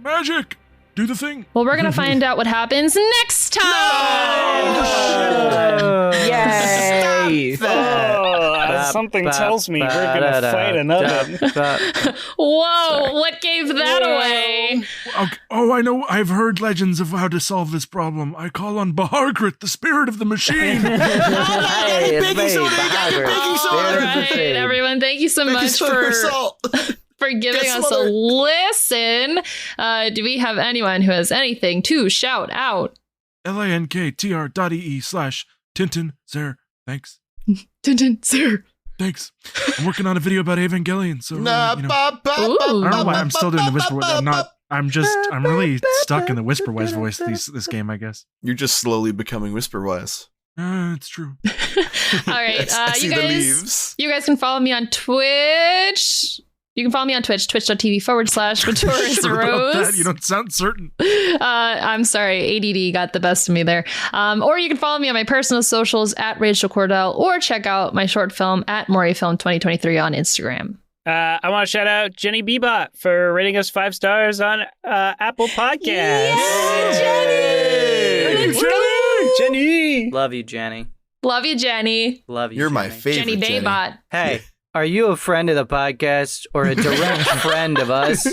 Speaker 4: Magic, do the thing.
Speaker 1: Well, we're going to find out what happens next time!
Speaker 5: Yay!
Speaker 6: Something tells me we're gonna fight another.
Speaker 1: Whoa, what gave that away?
Speaker 4: Okay. Oh, I know. I've heard legends of how to solve this problem. I call on Bahargrit, the spirit of the machine.
Speaker 3: Hey, it's
Speaker 2: Baking
Speaker 3: me,
Speaker 2: soda,
Speaker 3: Bahadur.
Speaker 2: baking soda.
Speaker 1: All
Speaker 3: Spirit of the
Speaker 1: right,
Speaker 3: machine.
Speaker 1: everyone, thank you so much for giving
Speaker 2: Get
Speaker 1: us a
Speaker 2: smothered.
Speaker 1: listen. Do we have anyone who has anything to shout out?
Speaker 4: linktr.ee/Tintenseher. Thanks.
Speaker 1: Tintenseher.
Speaker 4: Thanks. I'm working on a video about Evangelion, so
Speaker 2: Nah,
Speaker 4: you know.
Speaker 2: ba, ba,
Speaker 1: Ooh.
Speaker 2: ba,
Speaker 4: I don't know why
Speaker 2: ba,
Speaker 4: I'm still doing the whisper.
Speaker 2: ba,
Speaker 4: I'm not.
Speaker 2: ba.
Speaker 4: I'm really stuck in the Whisperwise voice this game, I guess.
Speaker 2: You're just slowly becoming Whisperwise.
Speaker 4: It's true.
Speaker 1: All right,
Speaker 2: I see
Speaker 1: you
Speaker 2: the
Speaker 1: guys.
Speaker 2: leaves.
Speaker 1: You guys can follow me on Twitch. You can follow me on Twitch, twitch.tv/Matoris
Speaker 4: Sure about
Speaker 1: Rose.
Speaker 4: that? You don't sound certain.
Speaker 1: I'm sorry, ADD got the best of me there. Or you can follow me on my personal socials at Rachel Kordell, or check out my short film at MoriFilm 2023 on Instagram.
Speaker 6: I want to shout out Jenny Bebot for rating us 5 stars on Apple Podcasts.
Speaker 2: Yay!
Speaker 6: Jenny!
Speaker 3: Love you, Jenny.
Speaker 1: Love you, Jenny.
Speaker 3: Love you.
Speaker 2: You're my
Speaker 3: Jenny.
Speaker 2: favorite.
Speaker 1: Jenny Baybot.
Speaker 3: Hey, are you a friend of the podcast or a direct friend of us?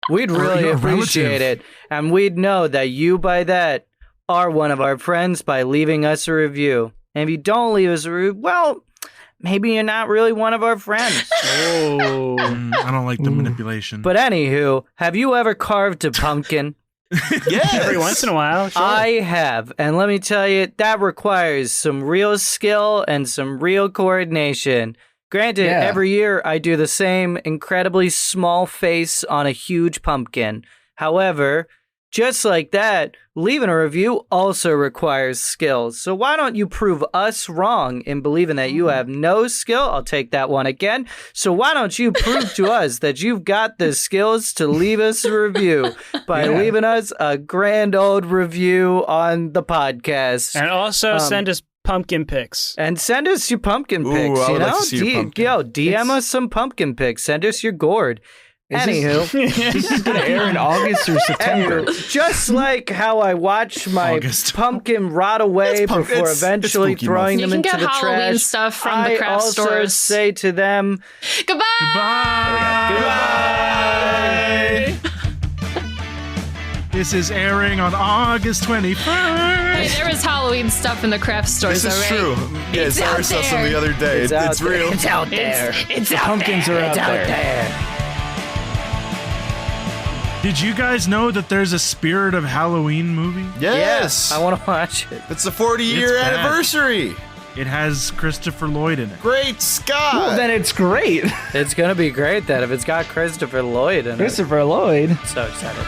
Speaker 3: We'd
Speaker 4: Or
Speaker 3: really
Speaker 4: you're a
Speaker 3: appreciate
Speaker 4: relative.
Speaker 3: it. And we'd know that you, by that, are one of our friends by leaving us a review. And if you don't leave us a review, well, maybe you're not really one of our friends.
Speaker 6: Oh.
Speaker 4: I don't like the manipulation.
Speaker 3: But anywho, have you ever carved a pumpkin?
Speaker 2: Yes.
Speaker 6: Every once in a while, sure.
Speaker 3: I have, and let me tell you, that requires some real skill and some real coordination. Granted,
Speaker 5: Yeah.
Speaker 3: every year I do the same incredibly small face on a huge pumpkin. However, just like that, leaving a review also requires skills. So why don't you prove us wrong in believing that you have no skill? I'll take that one again. So why don't you prove to us that you've got the skills to leave us a review by
Speaker 5: Yeah.
Speaker 3: leaving us a grand old review on the podcast.
Speaker 6: And also send us pumpkin pics.
Speaker 3: And send us your pumpkin
Speaker 2: Ooh,
Speaker 3: pics,
Speaker 2: I
Speaker 3: you
Speaker 2: would like
Speaker 3: know?
Speaker 2: to see your pumpkin.
Speaker 3: Yo, DM us some pumpkin pics. Send us your gourd. Anywho.
Speaker 5: This is going to air in August or September.
Speaker 3: Just like how I watch my
Speaker 4: August.
Speaker 3: pumpkin rot away
Speaker 2: It's
Speaker 3: before
Speaker 2: it's
Speaker 3: eventually
Speaker 2: spooky
Speaker 3: throwing
Speaker 1: You
Speaker 3: them
Speaker 1: can
Speaker 3: into
Speaker 1: get
Speaker 3: the
Speaker 1: Halloween
Speaker 3: trash.
Speaker 1: stuff from
Speaker 3: I
Speaker 1: the craft
Speaker 3: also
Speaker 1: stores.
Speaker 3: say to them,
Speaker 1: Goodbye.
Speaker 3: goodbye.
Speaker 4: This is airing on August 21st.
Speaker 1: Wait, there was Halloween stuff in the craft stores
Speaker 2: This is
Speaker 1: already.
Speaker 2: true. Yeah,
Speaker 1: It's
Speaker 2: Sarah
Speaker 1: out
Speaker 2: saw some
Speaker 1: there.
Speaker 2: the other day.
Speaker 3: It's
Speaker 2: It's
Speaker 3: out
Speaker 2: real.
Speaker 3: there. It's out there.
Speaker 1: It's out
Speaker 5: Pumpkins
Speaker 1: there.
Speaker 5: are out
Speaker 3: It's out
Speaker 5: there.
Speaker 3: there.
Speaker 4: Did you guys know that there's a Spirit of Halloween movie?
Speaker 2: Yes.
Speaker 3: I want to watch it.
Speaker 2: It's the 40-year
Speaker 4: It's bad.
Speaker 2: anniversary.
Speaker 4: It has Christopher Lloyd in it.
Speaker 2: Great Scott.
Speaker 5: Well, then it's great.
Speaker 3: It's going to be great then if it's got Christopher Lloyd in it.
Speaker 5: Christopher Lloyd.
Speaker 3: So excited.